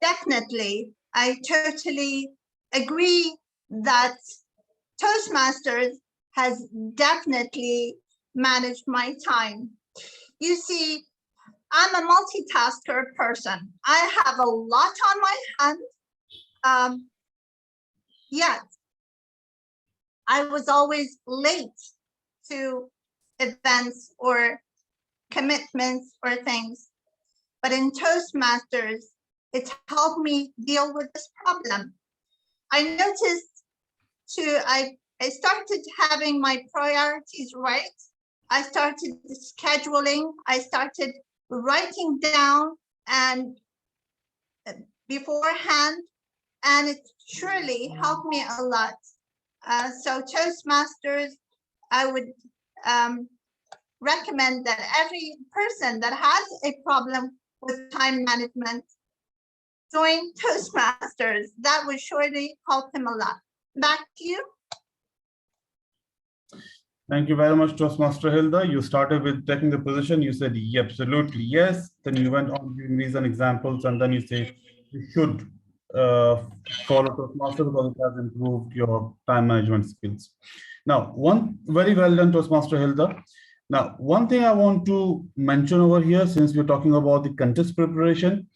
S14: Definitely. I totally agree that Toastmasters has definitely managed my time. You see, I'm a multitasker person. I have a lot on my hands. Yet, I was always late to events or commitments or things. But in Toastmasters, it helped me deal with this problem. I noticed I started having my priorities right. I started scheduling. I started writing down and beforehand, and it surely helped me a lot. So Toastmasters, I would recommend that every person that has a problem with time management join Toastmasters. That would surely help him a lot. Back to you.
S12: Thank you very much, Toastmaster Hilda. You started with taking the position. You said, yeah, absolutely, yes. Then you went on giving reason examples, and then you say you should follow Toastmaster because it has improved your time management skills. Now, very well done, Toastmaster Hilda. Now, one thing I want to mention over here, since we're talking about the contest preparation,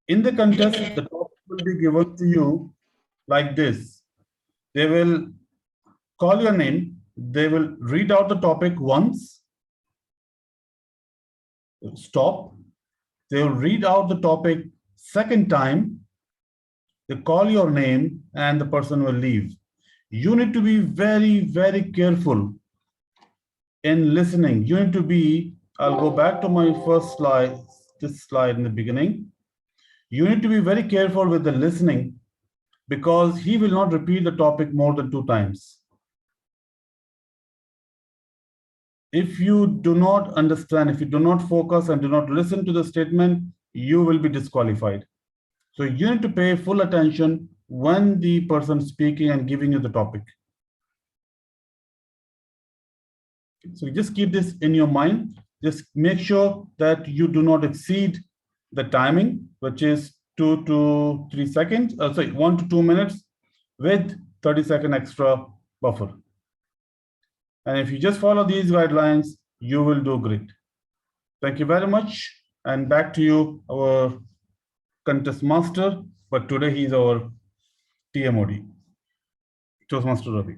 S12: in the contest, the will be given to you like this. They will call your name. They will read out the topic once. Stop. They will read out the topic second time. They call your name and the person will leave. You need to be very, very careful in listening. You need to be, I'll go back to my first slide, this slide in the beginning. You need to be very careful with the listening because he will not repeat the topic more than 2 times. If you do not understand, if you do not focus and do not listen to the statement, you will be disqualified. So you need to pay full attention when the person speaking and giving you the topic. So just keep this in your mind. Just make sure that you do not exceed the timing, which is 2 to 3 seconds, 1 to 2 minutes with 30-second extra buffer. And if you just follow these guidelines, you will do great. Thank you very much. And back to you, our contest master, but today he's our TMOD, Toastmaster Ravi.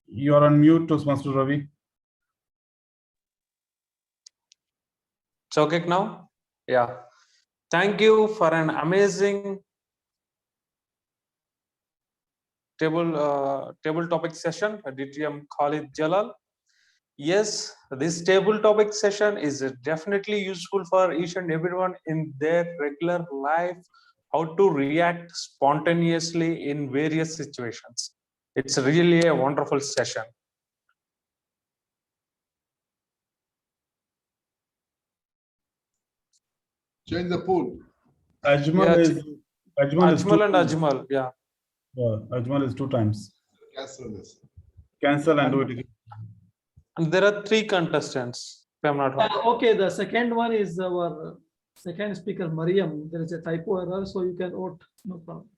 S12: You are on mute, Toastmaster Ravi.
S6: It's okay now? Yeah. Thank you for an amazing table topic session, DTM Khalid Jalal. Yes, this table topic session is definitely useful for each and everyone in their regular life, how to react spontaneously in various situations. It's really a wonderful session.
S2: Change the pool.
S12: Ajmal is
S6: Ajmal and Ajmal, yeah.
S12: Yeah, Ajmal is 2 times.
S2: Cancel this.
S12: Cancel and do it again.
S6: And there are 3 contestants, if I'm not wrong.
S7: Okay, the second one is our second speaker, Mariam. There is a typo error, so you can vote, no problem.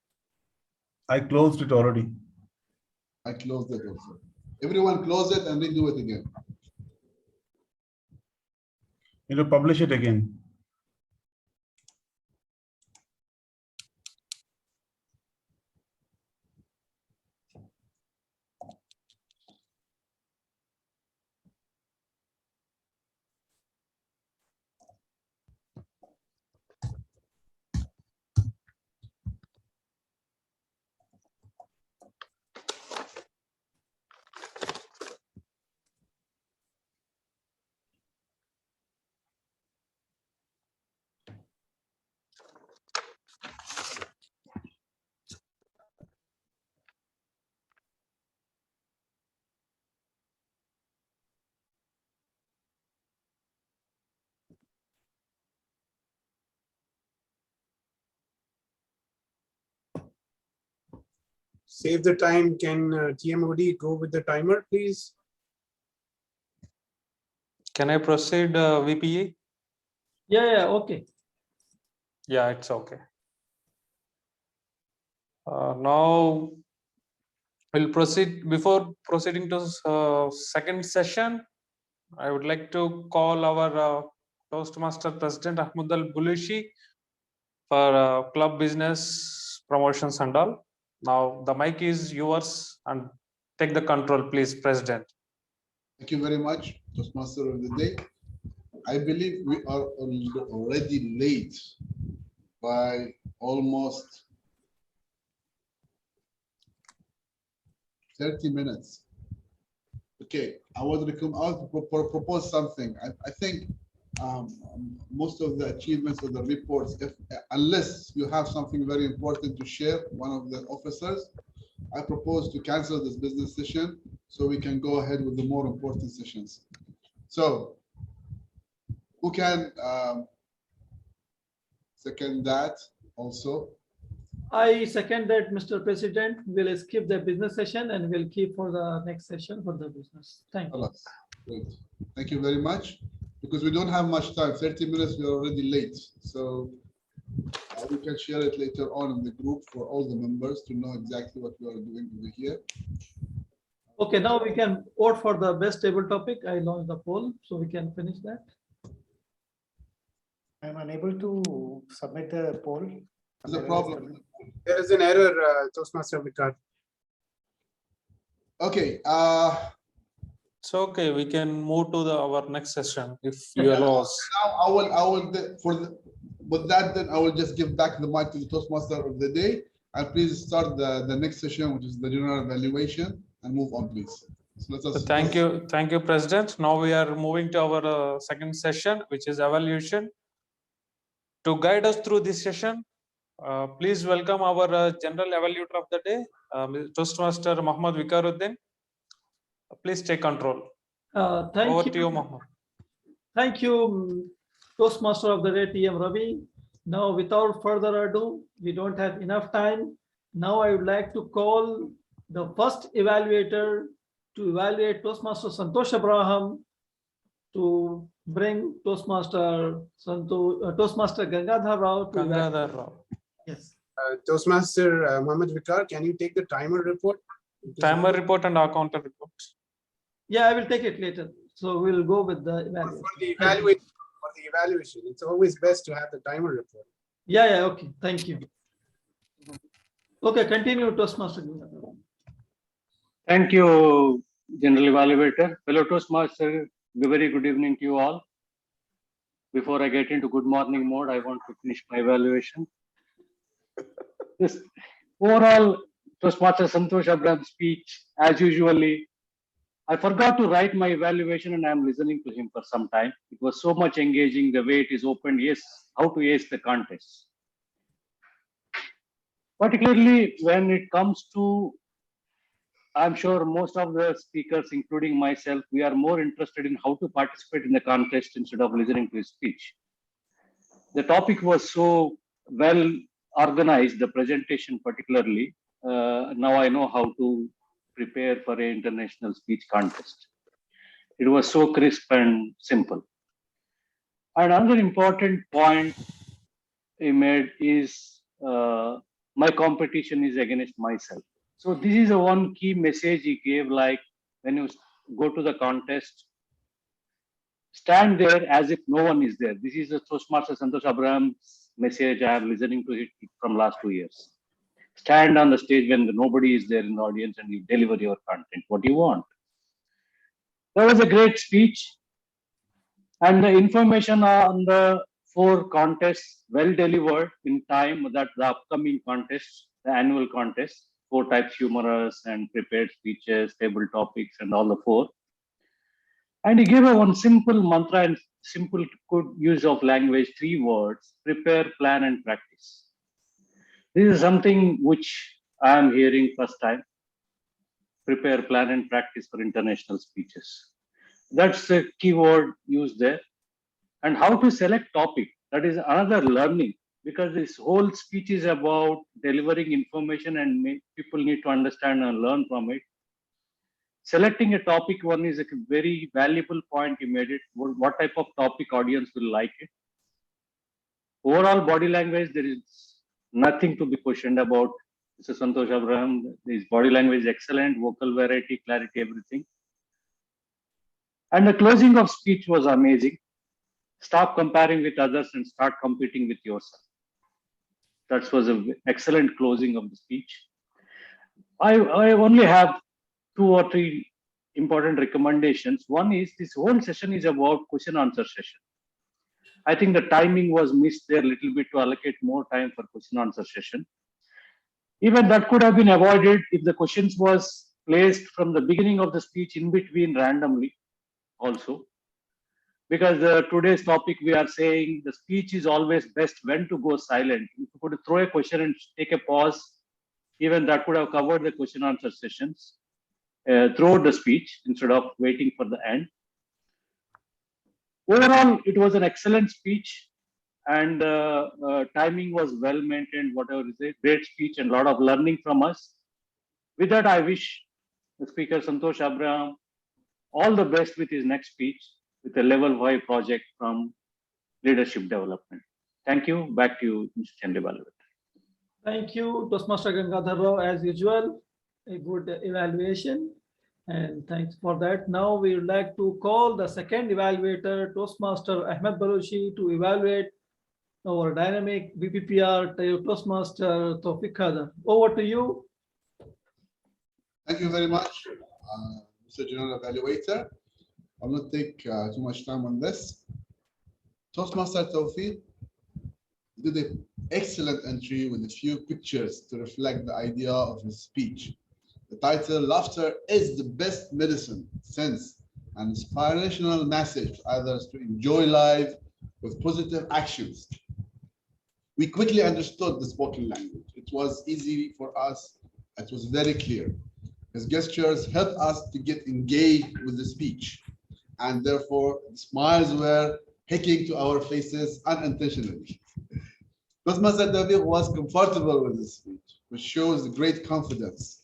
S12: I closed it already.
S2: I closed it also. Everyone close it and redo it again.
S12: You know, publish it again.
S10: Save the time. Can TMOD go with the timer, please?
S6: Can I proceed, VPA?
S7: Yeah, okay.
S6: Yeah, it's okay. Now we'll proceed. Before proceeding to second session, I would like to call our Toastmaster President Ahmad Al Bulushi for club business promotions and all. Now the mic is yours and take the control, please, President.
S2: Thank you very much, Toastmaster of the day. I believe we are already late by almost 30 minutes. Okay, I would propose something. I think most of the achievements of the reports, unless you have something very important to share, one of the officers, I propose to cancel this business session so we can go ahead with the more important sessions. So, who can second that also?
S7: I second that, Mr. President. We'll skip the business session and we'll keep for the next session for the business. Thank you.
S2: Great. Thank you very much. Because we don't have much time, 30 minutes, we're already late. So we can share it later on in the group for all the members to know exactly what we are doing over here.
S7: Okay, now we can vote for the best table topic. I launched the poll, so we can finish that.
S5: I'm unable to submit the poll.
S2: There's a problem.
S10: There is an error, Toastmaster Vicar.
S2: Okay.
S6: It's okay. We can move to our next session if you allow us.
S2: Now with that, then I will just give back the mic to the Toastmaster of the day. And please start the next session, which is the general evaluation, and move on, please. So
S6: Thank you, President. Now we are moving to our second session, which is evaluation. To guide us through this session, please welcome our general evaluator of the day, Toastmaster Muhammad Vikaruddin. Please take control. Over to you, Muhammad.
S7: Thank you, Toastmaster of the day, TM Ravi. Now, without further ado, we don't have enough time. Now, I would like to call the first evaluator to evaluate Toastmaster Santosh Abraham to bring Toastmaster Gangadhar Rao to
S6: Gangadhar Rao.
S7: Yes.
S10: Toastmaster Muhammad Vikar, can you take the timer report?
S6: Timer report and our counter report.
S7: Yeah, I will take it later. So we'll go with the evaluation.
S10: For the evaluation, it's always best to have the timer report.
S7: Yeah, okay. Thank you. Okay, continue, Toastmaster.
S11: Thank you, General Evaluator. Fellow Toastmaster, very good evening to you all. Before I get into good morning mode, I want to finish my evaluation. This overall Toastmaster Santosh Abraham's speech, as usually, I forgot to write my evaluation and I'm listening to him for some time. It was so much engaging, the way it is opened, yes, how to ace the contest. Particularly when it comes to, I'm sure most of the speakers, including myself, we are more interested in how to participate in the contest instead of listening to his speech. The topic was so well organized, the presentation particularly. Now I know how to prepare for an international speech contest. It was so crisp and simple. And another important point he made is my competition is against myself. So this is a one key message he gave, like when you go to the contest, stand there as if no one is there. This is a Toastmaster Santosh Abraham's message. I am listening to it from last 2 years. Stand on the stage when nobody is there in the audience and you deliver your content, what you want. That was a great speech. And the information on the 4 contests well delivered in time, that the upcoming contest, the annual contest, 4 types, humorous and prepared speeches, table topics, and all the 4. And he gave a one simple mantra and simple good use of language, 3 words: prepare, plan, and practice. This is something which I am hearing first time. Prepare, plan, and practice for international speeches. That's the keyword used there. And how to select topic, that is another learning, because this whole speech is about delivering information and people need to understand and learn from it. Selecting a topic, one is a very valuable point you made it. What type of topic audience will like it? Overall body language, there is nothing to be questioned about. Mr. Santosh Abraham, his body language is excellent, vocal variety, clarity, everything. And the closing of speech was amazing. Stop comparing with others and start competing with yourself. That was an excellent closing of the speech. I only have 2 or 3 important recommendations. One is this whole session is about question answer session. I think the timing was missed there a little bit to allocate more time for question answer session. Even that could have been avoided if the questions was placed from the beginning of the speech in between randomly also. Because today's topic, we are saying the speech is always best when to go silent. If you could throw a question and take a pause, even that could have covered the question answer sessions throughout the speech instead of waiting for the end. Overall, it was an excellent speech and timing was well maintained, whatever is a great speech and a lot of learning from us. With that, I wish the speaker Santosh Abraham all the best with his next speech with a level 5 project from leadership development. Thank you. Back to you, Mr. General Evaluator.
S7: Thank you, Toastmaster Gangadhar Rao, as usual, a good evaluation. And thanks for that. Now we would like to call the second evaluator, Toastmaster Ahmed Baluchi, to evaluate our dynamic BPPR Toastmaster Tawfiq Khader. Over to you.
S2: Thank you very much, Mr. General Evaluator. I'll not take too much time on this. Toastmaster Tawfiq did an excellent entry with a few pictures to reflect the idea of his speech. The title, Laughter is the Best Medicine, sends an inspirational message to others to enjoy life with positive actions. We quickly understood the spoken language. It was easy for us. It was very clear. His gestures helped us to get engaged with the speech, and therefore smiles were hacking to our faces unintentionally. Toastmaster Tawfiq was comfortable with the speech, which shows great confidence.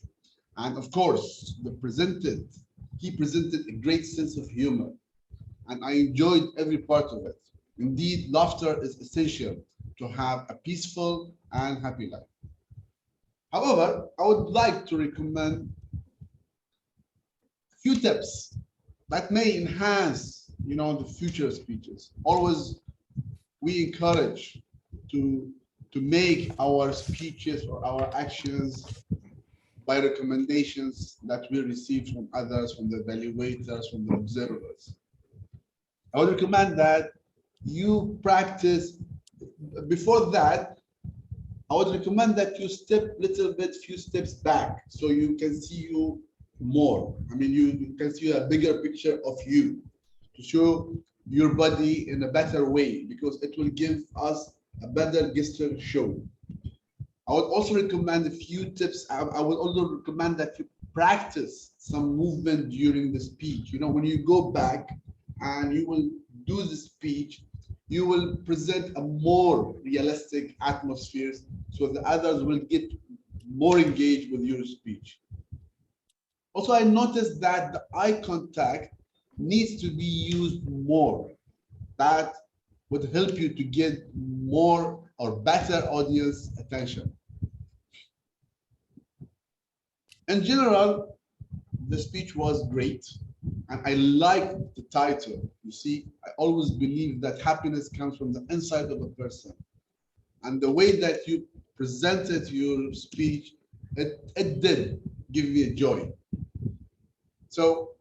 S2: And of course, he presented a great sense of humor, and I enjoyed every part of it. Indeed, laughter is essential to have a peaceful and happy life. However, I would like to recommend a few tips that may enhance, the future speeches. Always, we encourage to make our speeches or our actions by recommendations that we receive from others, from the evaluators, from the observers. I would recommend that you practice. Before that, I would recommend that you step few steps back, so you can see you more. I mean, you can see a bigger picture of you, to show your body in a better way, because it will give us a better gesture show. I would also recommend a few tips. I would also recommend that you practice some movement during the speech. When you go back and you will do the speech, you will present a more realistic atmosphere, so the others will get more engaged with your speech. Also, I noticed that the eye contact needs to be used more. That would help you to get more or better audience attention. In general, the speech was great, and I liked the title. You see, I always believe that happiness comes from the inside of a person, and the way that you presented your speech, it did give me a joy. So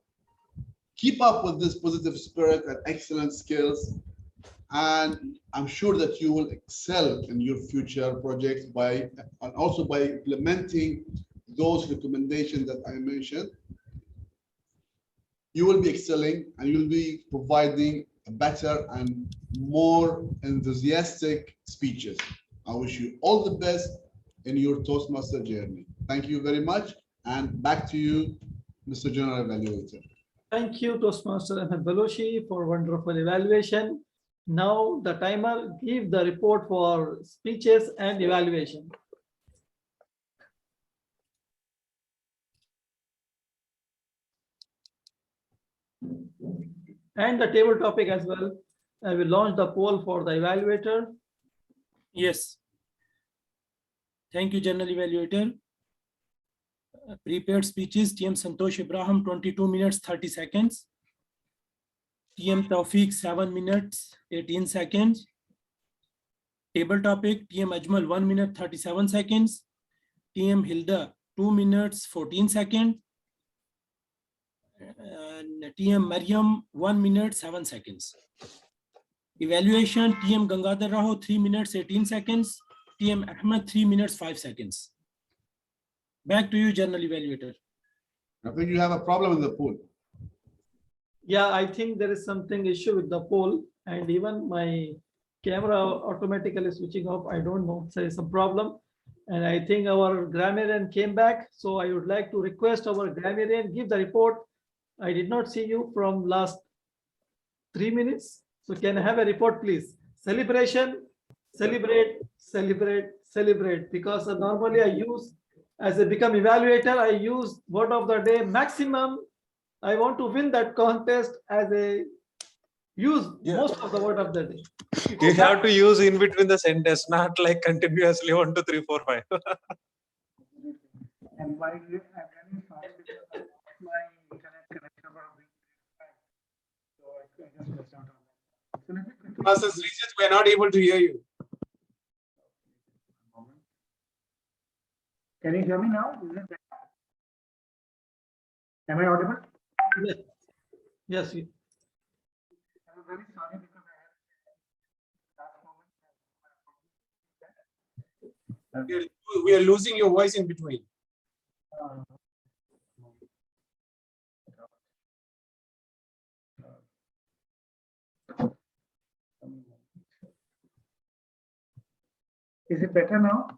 S2: keep up with this positive spirit and excellent skills, and I'm sure that you will excel in your future projects and also by implementing those recommendations that I mentioned. You will be excelling, and you will be providing a better and more enthusiastic speeches. I wish you all the best in your Toastmaster journey. Thank you very much, and back to you, Mr. General Evaluator.
S7: Thank you, Toastmaster Ahmed Balochi, for wonderful evaluation. Now the timer, give the report for speeches and evaluation. And the table topic as well. I will launch the poll for the evaluator.
S9: Yes. Thank you, General Evaluator. Prepared speeches, TM Santosh Ibrahim, 22 minutes, 30 seconds. TM Tawfiq, 7 minutes, 18 seconds. Table topic, TM Ajmal, 1 minute, 37 seconds. TM Hilda, 2 minutes, 14 seconds. And TM Maryam, 1 minute, 7 seconds. Evaluation, TM Gangadhar Rao, 3 minutes, 18 seconds. TM Ahmed, 3 minutes, 5 seconds. Back to you, General Evaluator.
S2: I think you have a problem in the poll.
S7: Yeah, I think there is something issue with the poll, and even my camera automatically switching off. I don't know, there is some problem. And I think our grammarian came back. So I would like to request our grammarian give the report. I did not see you from last 3 minutes. So can I have a report, please? Celebration, celebrate, celebrate, celebrate. Because normally I use, as I become evaluator, I use word of the day maximum. I want to win that contest as a use most of the word of the day.
S6: You have to use in between the sentence, not like continuously 1, 2, 3, 4, 5.
S5: And why I'm running fast because my internet connection was being bad. So I just missed out on that. So let me quickly.
S10: Masters, we're not able to hear you.
S15: Can you hear me now? Am I audible?
S7: Yes. Yes.
S15: I'm very sorry because I have
S10: We are losing your voice in between.
S15: Is it better now?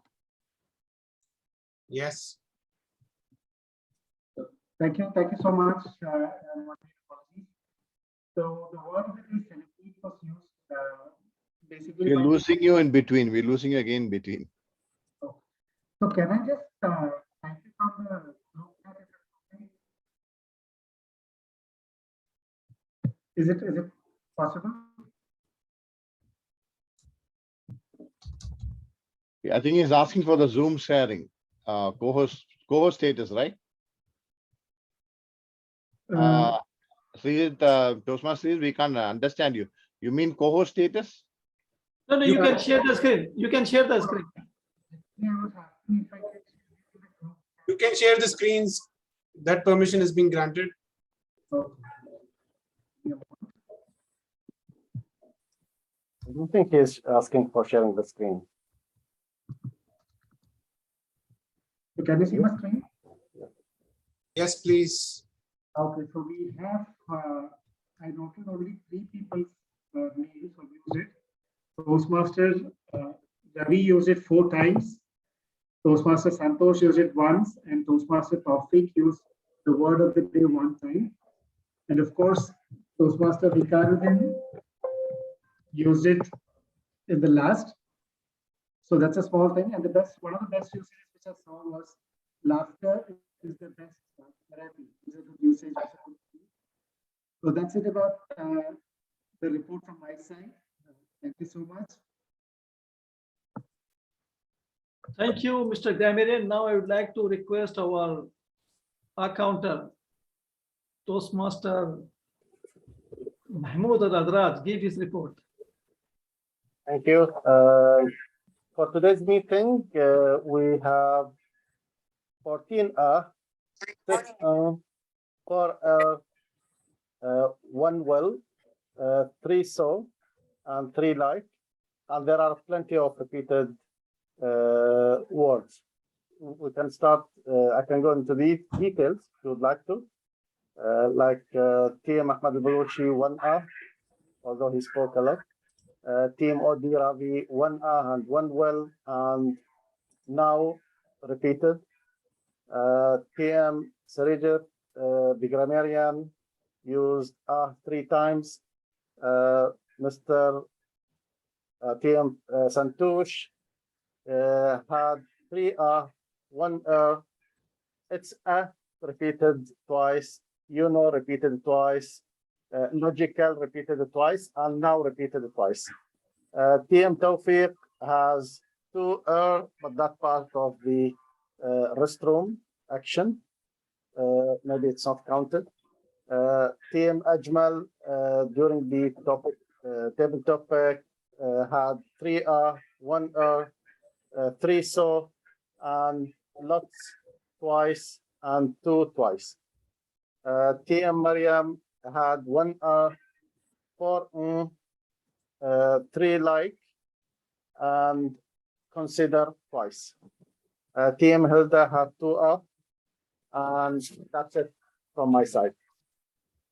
S10: Yes.
S15: Thank you so much. So the word that we centipede was used basically.
S8: We're losing you in between. We're losing you again in between.
S15: So can I just thank you from the group chat? Is it possible?
S8: I think he's asking for the Zoom sharing, co-host status, right? Toastmasters, we can't understand you. You mean co-host status?
S7: No, you can share the screen. You can share the screen.
S10: You can share the screens. That permission is being granted.
S1: I don't think he's asking for sharing the screen.
S15: Can you see my screen?
S10: Yes, please.
S15: Okay, so we have, I noted only 3 people's names who use it. Toastmaster Ravi used it 4 times. Toastmaster Santosh used it once, and Toastmaster Taufik used the word of the day 1 time. And of course, Toastmaster Vikarudin used it in the last. So that's a small thing. And one of the best usages which I saw was laughter is the best therapy. Is a good usage. So that's it about the report from my side. Thank you so much.
S7: Thank you, Mr. Damirian. Now I would like to request our accountant, Toastmaster Mahmoud Al-Adraj, give his report.
S1: Thank you. For today's meeting, we have 14 6 4 1 well, 3 so, and 3 like, and there are plenty of repeated words. We can start. I can go into the details if you would like to. Team Ahmad Al-Baluchi 1 although he spoke a lot. Team Odi Ravi 1 and 1 well, and now repeated. TM Sarijat, the grammarian, used 3 times. Mr. TM Santosh had 3 1 it's repeated twice, repeated twice, logical repeated twice, and now repeated twice. TM Tawfiq has 2 but that part of the restroom action, maybe it's not counted. TM Ajmal during the topic table topic had 3 1 3 so, and lots twice and 2 twice. TM Mariam had 1 4 3 like, and consider twice. TM Hilda had 2 and that's it from my side.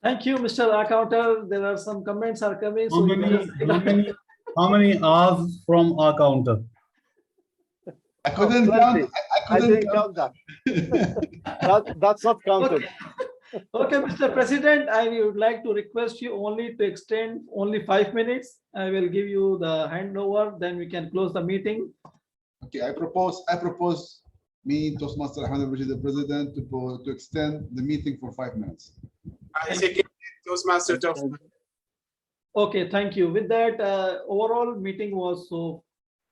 S7: Thank you, Mr. Accountant. There are some comments are coming.
S12: How many hours from our counter?
S2: I couldn't count.
S1: I didn't count that. That's not counted.
S7: Okay, Mr. President, I would like to request you only to extend only 5 minutes. I will give you the handover, then we can close the meeting.
S2: Okay, I propose me, Toastmaster Ahmed Al-Rashid, the president, to extend the meeting for 5 minutes.
S10: I second Toastmaster.
S7: Okay, thank you. With that, overall meeting was so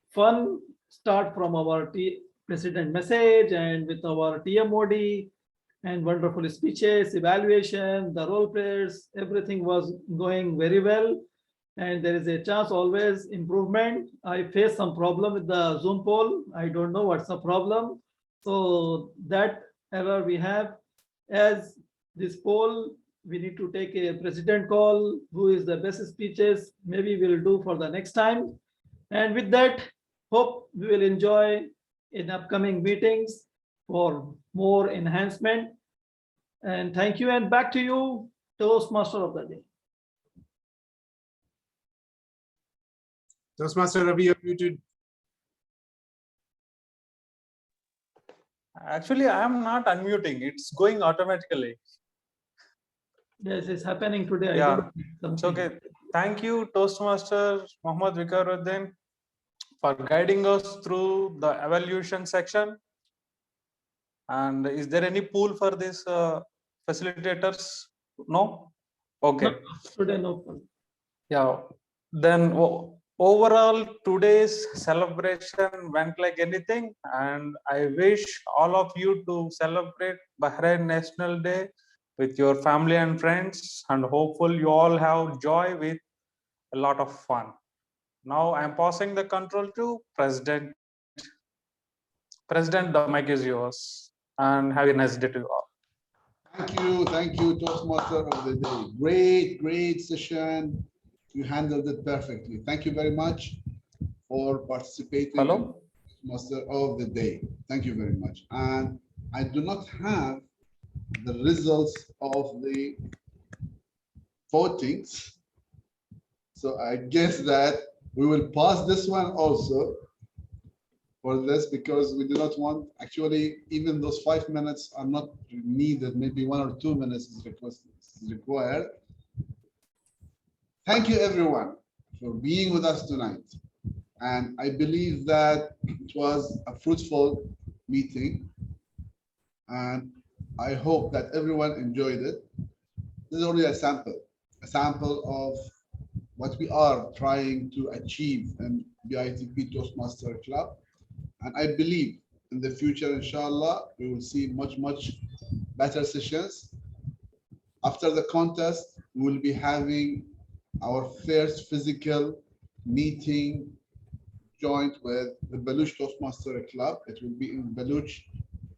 S7: fun. Start from our president message and with our TMOD and wonderful speeches, evaluation, the role players, everything was going very well. And there is a chance always improvement. I faced some problem with the Zoom poll. I don't know what's the problem. So that error we have. As this poll, we need to take a president call, who is the best speeches, maybe we'll do for the next time. And with that, hope we will enjoy in upcoming meetings for more enhancement. And thank you, and back to you, Toastmaster of the day.
S10: Toastmaster Ravi, you're muted.
S6: Actually, I am not unmuting. It's going automatically.
S7: Yes, it's happening today.
S6: Yeah, it's okay. Thank you, Toastmaster Mohammad Vikaruddin, for guiding us through the evaluation section. And is there any pool for these facilitators? No? Okay.
S7: No, today no pool.
S6: Yeah. Then overall, today's celebration went like anything. And I wish all of you to celebrate Bahrain National Day with your family and friends. And hopefully you all have joy with a lot of fun. Now I'm passing the control to President. President, the mic is yours. And have a nice day to you all.
S2: Thank you, Toastmaster of the day. Great session. You handled it perfectly. Thank you very much for participating.
S6: Hello?
S2: Toastmaster of the day. Thank you very much. And I do not have the results of the votings. So I guess that we will pass this one also for this, because we do not want, actually, even those 5 minutes are not needed. Maybe 1 or 2 minutes is required. Thank you, everyone, for being with us tonight. And I believe that it was a fruitful meeting. And I hope that everyone enjoyed it. This is only a sample of what we are trying to achieve in BITP Toastmaster Club. And I believe in the future, inshallah, we will see much better sessions. After the contest, we will be having our first physical meeting joint with the Baluch Toastmaster Club. It will be in Baluch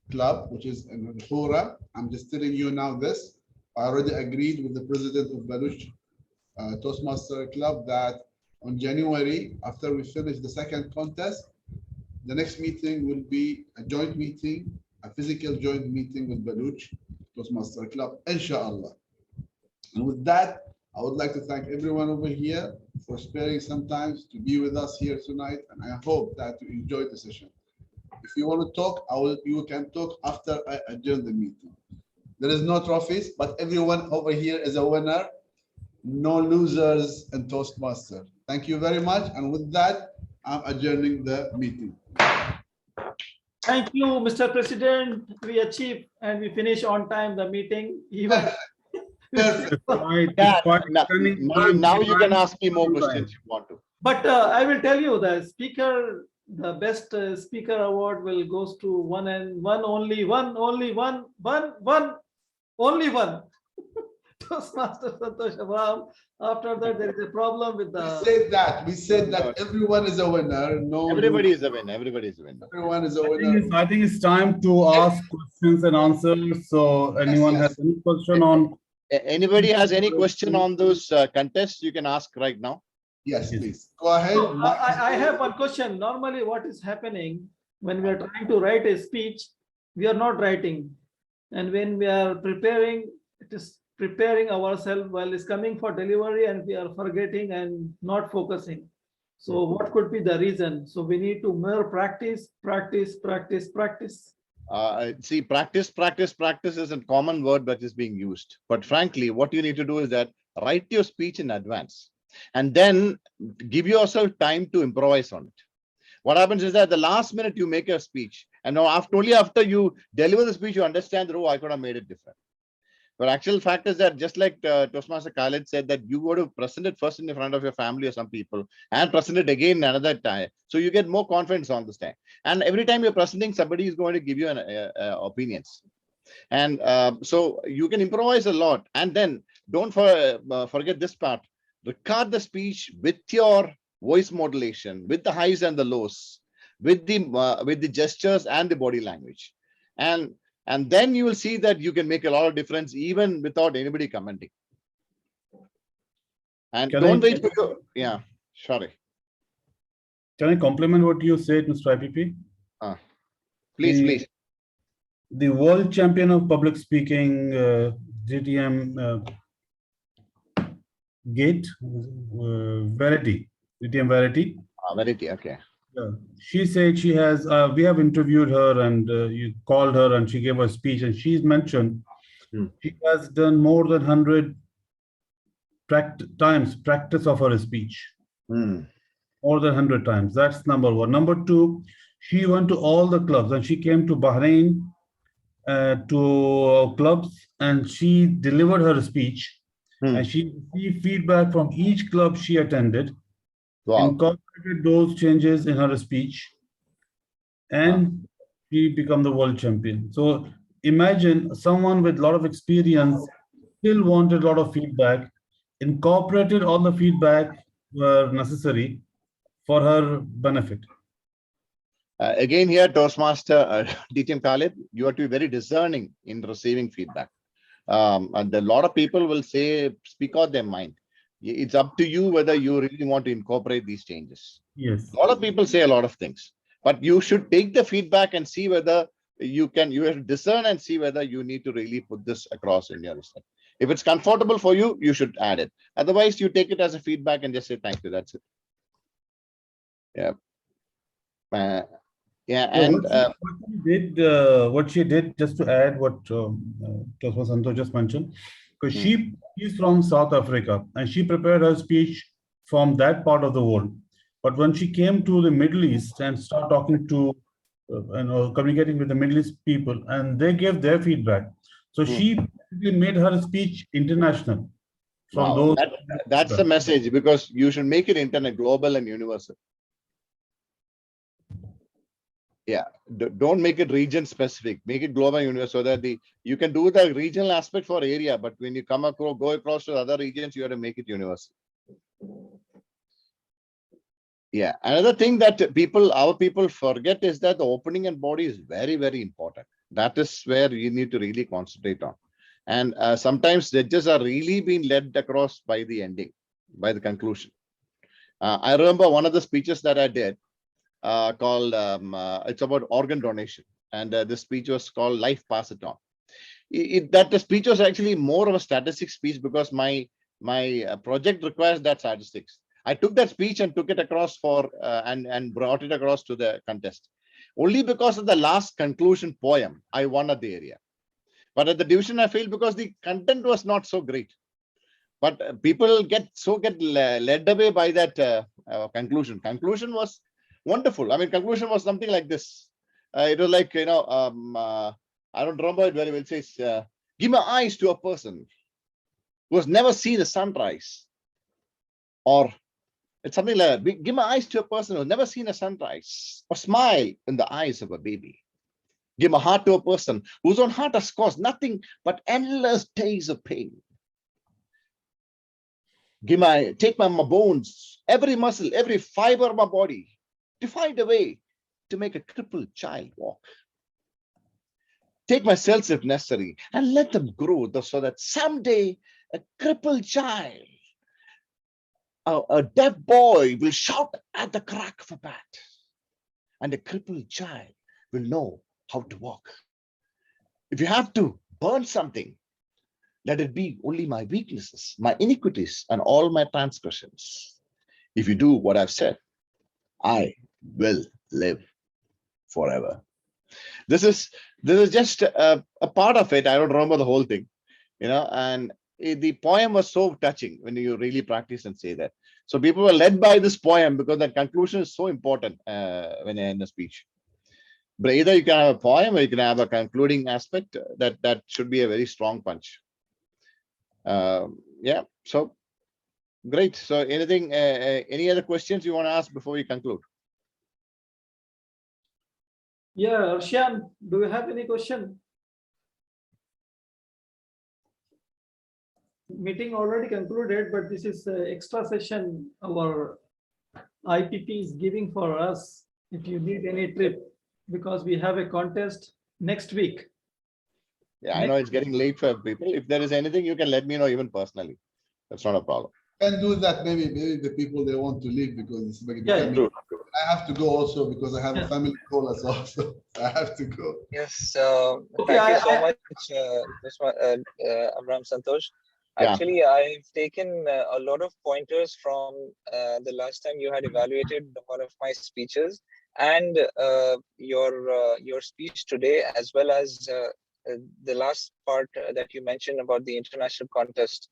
S2: Club, which is in Hura. I'm just telling you now this. I already agreed with the president of Baluch Toastmaster Club that on January, after we finish the second contest, the next meeting will be a joint meeting, a physical joint meeting with Baluch Toastmaster Club, inshallah. And with that, I would like to thank everyone over here for sparing some time to be with us here tonight. And I hope that you enjoyed the session. If you want to talk, you can talk after I adjourn the meeting. There is no trophies, but everyone over here is a winner. No losers in Toastmaster. Thank you very much. And with that, I'm adjourning the meeting.
S7: Thank you, Mr. President. We achieved and we finish on time the meeting. Even
S8: now you can ask me more questions if you want to.
S7: But I will tell you, the best speaker award will goes to only one. Toastmaster Santosh Abraham. After that, there is a problem with the.
S2: We said that everyone is a winner. No,
S8: everybody is a winner. Everybody is a winner.
S2: Everyone is a winner.
S12: I think it's time to ask questions and answers. So, anyone has any question on?
S8: Anybody has any question on those contests? You can ask right now.
S2: Yes, please. Go ahead.
S7: So, I have one question. Normally, what is happening when we are trying to write a speech, we are not writing, and when we are preparing, it is preparing ourselves while it's coming for delivery, and we are forgetting and not focusing. So what could be the reason? So we need to more practice.
S8: See, practice is a common word that is being used. But frankly, what you need to do is that write your speech in advance and then give yourself time to improvise on it. What happens is that the last minute you make a speech, and now only after you deliver the speech, you understand that, oh, I could have made it different. But actual fact is that, just like Toastmaster Khalid said, that you got to present it first in front of your family or some people and present it again another time. So you get more confidence on this time. And every time you're presenting, somebody is going to give you an opinions. And so you can improvise a lot. And then don't forget this part. Record the speech with your voice modulation, with the highs and the lows, with the gestures and the body language, and then you will see that you can make a lot of difference even without anybody commenting. And don't wait for your, yeah, sorry.
S12: Can I compliment what you said, Mr. IPP?
S8: Please.
S12: The world champion of public speaking, DTM Gate, Verity, DTM Verity.
S8: Verity, okay.
S12: Yeah. She said she has, we have interviewed her and you called her and she gave a speech, and she's mentioned she has done more than 100 times practice of her speech. More than 100 times. That's number one. Number two, she went to all the clubs and she came to Bahrain to clubs, and she delivered her speech and she received feedback from each club she attended, incorporated those changes in her speech, and she became the world champion. So imagine someone with a lot of experience still wanted a lot of feedback, incorporated all the feedback were necessary for her benefit.
S8: Again here, Toastmaster DTM Khalid, you have to be very discerning in receiving feedback. And a lot of people will say, speak out their mind. It's up to you whether you really want to incorporate these changes.
S12: Yes.
S8: A lot of people say a lot of things, but you should take the feedback and see whether you have to discern and see whether you need to really put this across in your listening. If it's comfortable for you, you should add it. Otherwise, you take it as a feedback and just say, thank you, that's it. Yeah. Yeah, and
S12: what she did, just to add what Toastmaster Santosh just mentioned, because she's from South Africa and she prepared her speech from that part of the world. But when she came to the Middle East and started talking to, communicating with the Middle East people, and they gave their feedback. So she made her speech international. From those.
S8: That's the message, because you should make it internet, global and universal. Yeah, don't make it region specific, make it global and universal, so that you can do the regional aspect for area, but when you go across to other regions, you have to make it universal. Yeah, another thing that our people forget is that the opening and body is very, very important. That is where you need to really concentrate on. And sometimes judges are really being led across by the ending, by the conclusion. I remember one of the speeches that I did, called it's about organ donation, and this speech was called Life Pass It On. That speech was actually more of a statistics speech, because my project requires that statistics. I took that speech and took it across for and brought it across to the contest. Only because of the last conclusion poem, I won at the area. But at the division, I failed because the content was not so great. But people get led away by that conclusion. Conclusion was wonderful. I mean, conclusion was something like this. It was like, I don't remember it very well. It says, give my eyes to a person who has never seen a sunrise. Or it's something like, give my eyes to a person who has never seen a sunrise. Or smile in the eyes of a baby. Give my heart to a person whose own heart has caused nothing but endless days of pain. Take my bones, every muscle, every fiber of my body, to find a way to make a crippled child walk. Take my cells if necessary and let them grow so that someday a crippled child, a deaf boy, will shout at the crack of a bat, and a crippled child will know how to walk. If you have to burn something, let it be only my weaknesses, my iniquities, and all my transgressions. If you do what I've said, I will live forever. This is just a part of it. I don't remember the whole thing, and the poem was so touching when you really practice and say that. So people were led by this poem because that conclusion is so important when you're in a speech. But either you can have a poem or you can have a concluding aspect that should be a very strong punch. Yeah, so great. So anything, any other questions you want to ask before we conclude?
S7: Yeah, Arshan, do you have any question? Meeting already concluded, but this is extra session our IPP is giving for us if you need any trip, because we have a contest next week.
S8: Yeah, I know it's getting late for people. If there is anything, you can let me know even personally. That's not a problem.
S2: And do that. Maybe the people they want to leave because it's becoming.
S8: True.
S2: I have to go also because I have a family call as well, so I have to go.
S16: Yes,
S7: Okay,
S16: thank you so much, Abraham Santosh.
S8: Yeah.
S16: Actually, I've taken a lot of pointers from the last time you had evaluated one of my speeches and your speech today, as well as the last part that you mentioned about the international contest.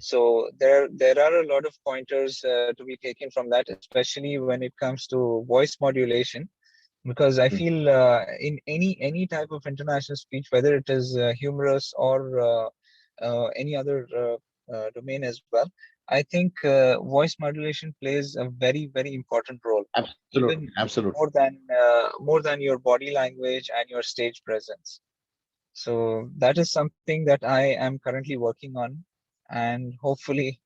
S16: So there are a lot of pointers to be taken from that, especially when it comes to voice modulation, because I feel in any type of international speech, whether it is humorous or any other domain as well, I think voice modulation plays a very important role.
S8: Absolutely,
S16: even
S8: absolutely.
S16: more than your body language and your stage presence. So that is something that I am currently working on, and hopefully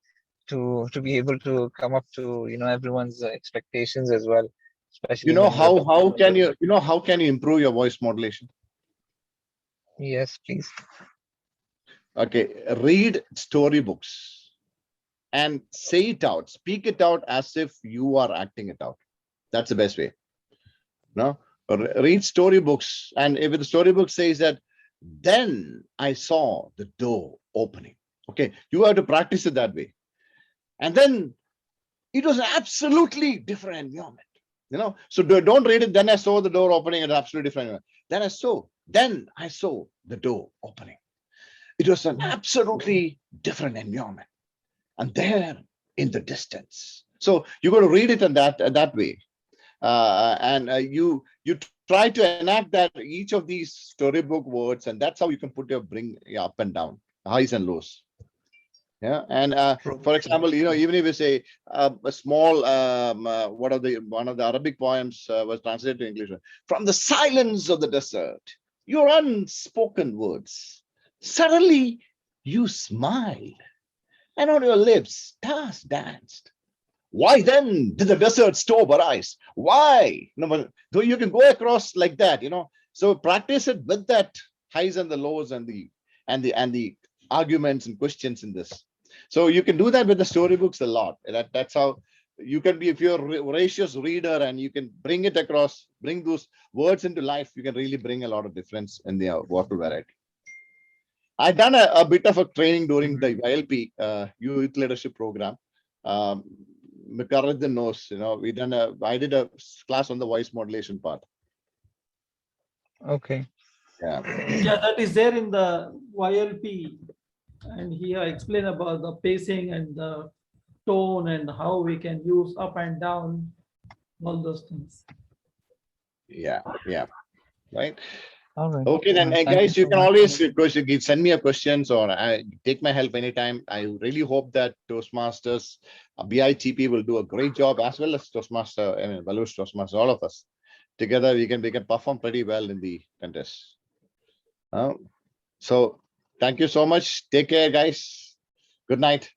S16: to be able to come up to everyone's expectations as well, especially
S8: You know
S16: when you're
S8: how can you improve your voice modulation?
S16: Yes, please.
S8: Okay, read storybooks and say it out, speak it out as if you are acting it out. That's the best way. No, read storybooks, and if the storybook says that, then I saw the door opening. Okay, you have to practice it that way, and then it was an absolutely different environment. So don't read it. Then I saw the door opening. It's absolutely different. Then I saw the door opening. It was an absolutely different environment, and there in the distance. So you got to read it in that way, and you try to enact that each of these storybook words, and that's how you can put your up and down, highs and lows. Yeah, and for example, even if you say a small one of the Arabic poems was translated to English. From the silence of the desert, your unspoken words, suddenly you smiled, and on your lips stars danced. Why then did the desert stop our eyes? Why? Though you can go across like that, So practice it with that highs and the lows and the arguments and questions in this. So you can do that with the storybooks a lot. That's how you can be, if you're a voracious reader and you can bring it across, bring those words into life, you can really bring a lot of difference in the vocal variety. I've done a bit of a training during the YLP Youth Leadership Program. Mikaradhan knows, I did a class on the voice modulation part.
S16: Okay.
S8: Yeah.
S7: Yeah, that is there in the YLP, and he explained about the pacing and the tone and how we can use up and down, all those things.
S8: Yeah, right.
S16: All right.
S8: Okay, then guys, you can always send me a questions or take my help anytime. I really hope that Toastmasters, BITP will do a great job, as well as Toastmaster, Baluch Toastmaster, all of us together. We can perform pretty well in the contest. So thank you so much. Take care, guys. Good night.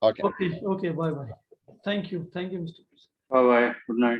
S8: Okay.
S7: Okay. Bye. Thank you, Mr.
S11: Bye bye. Good night.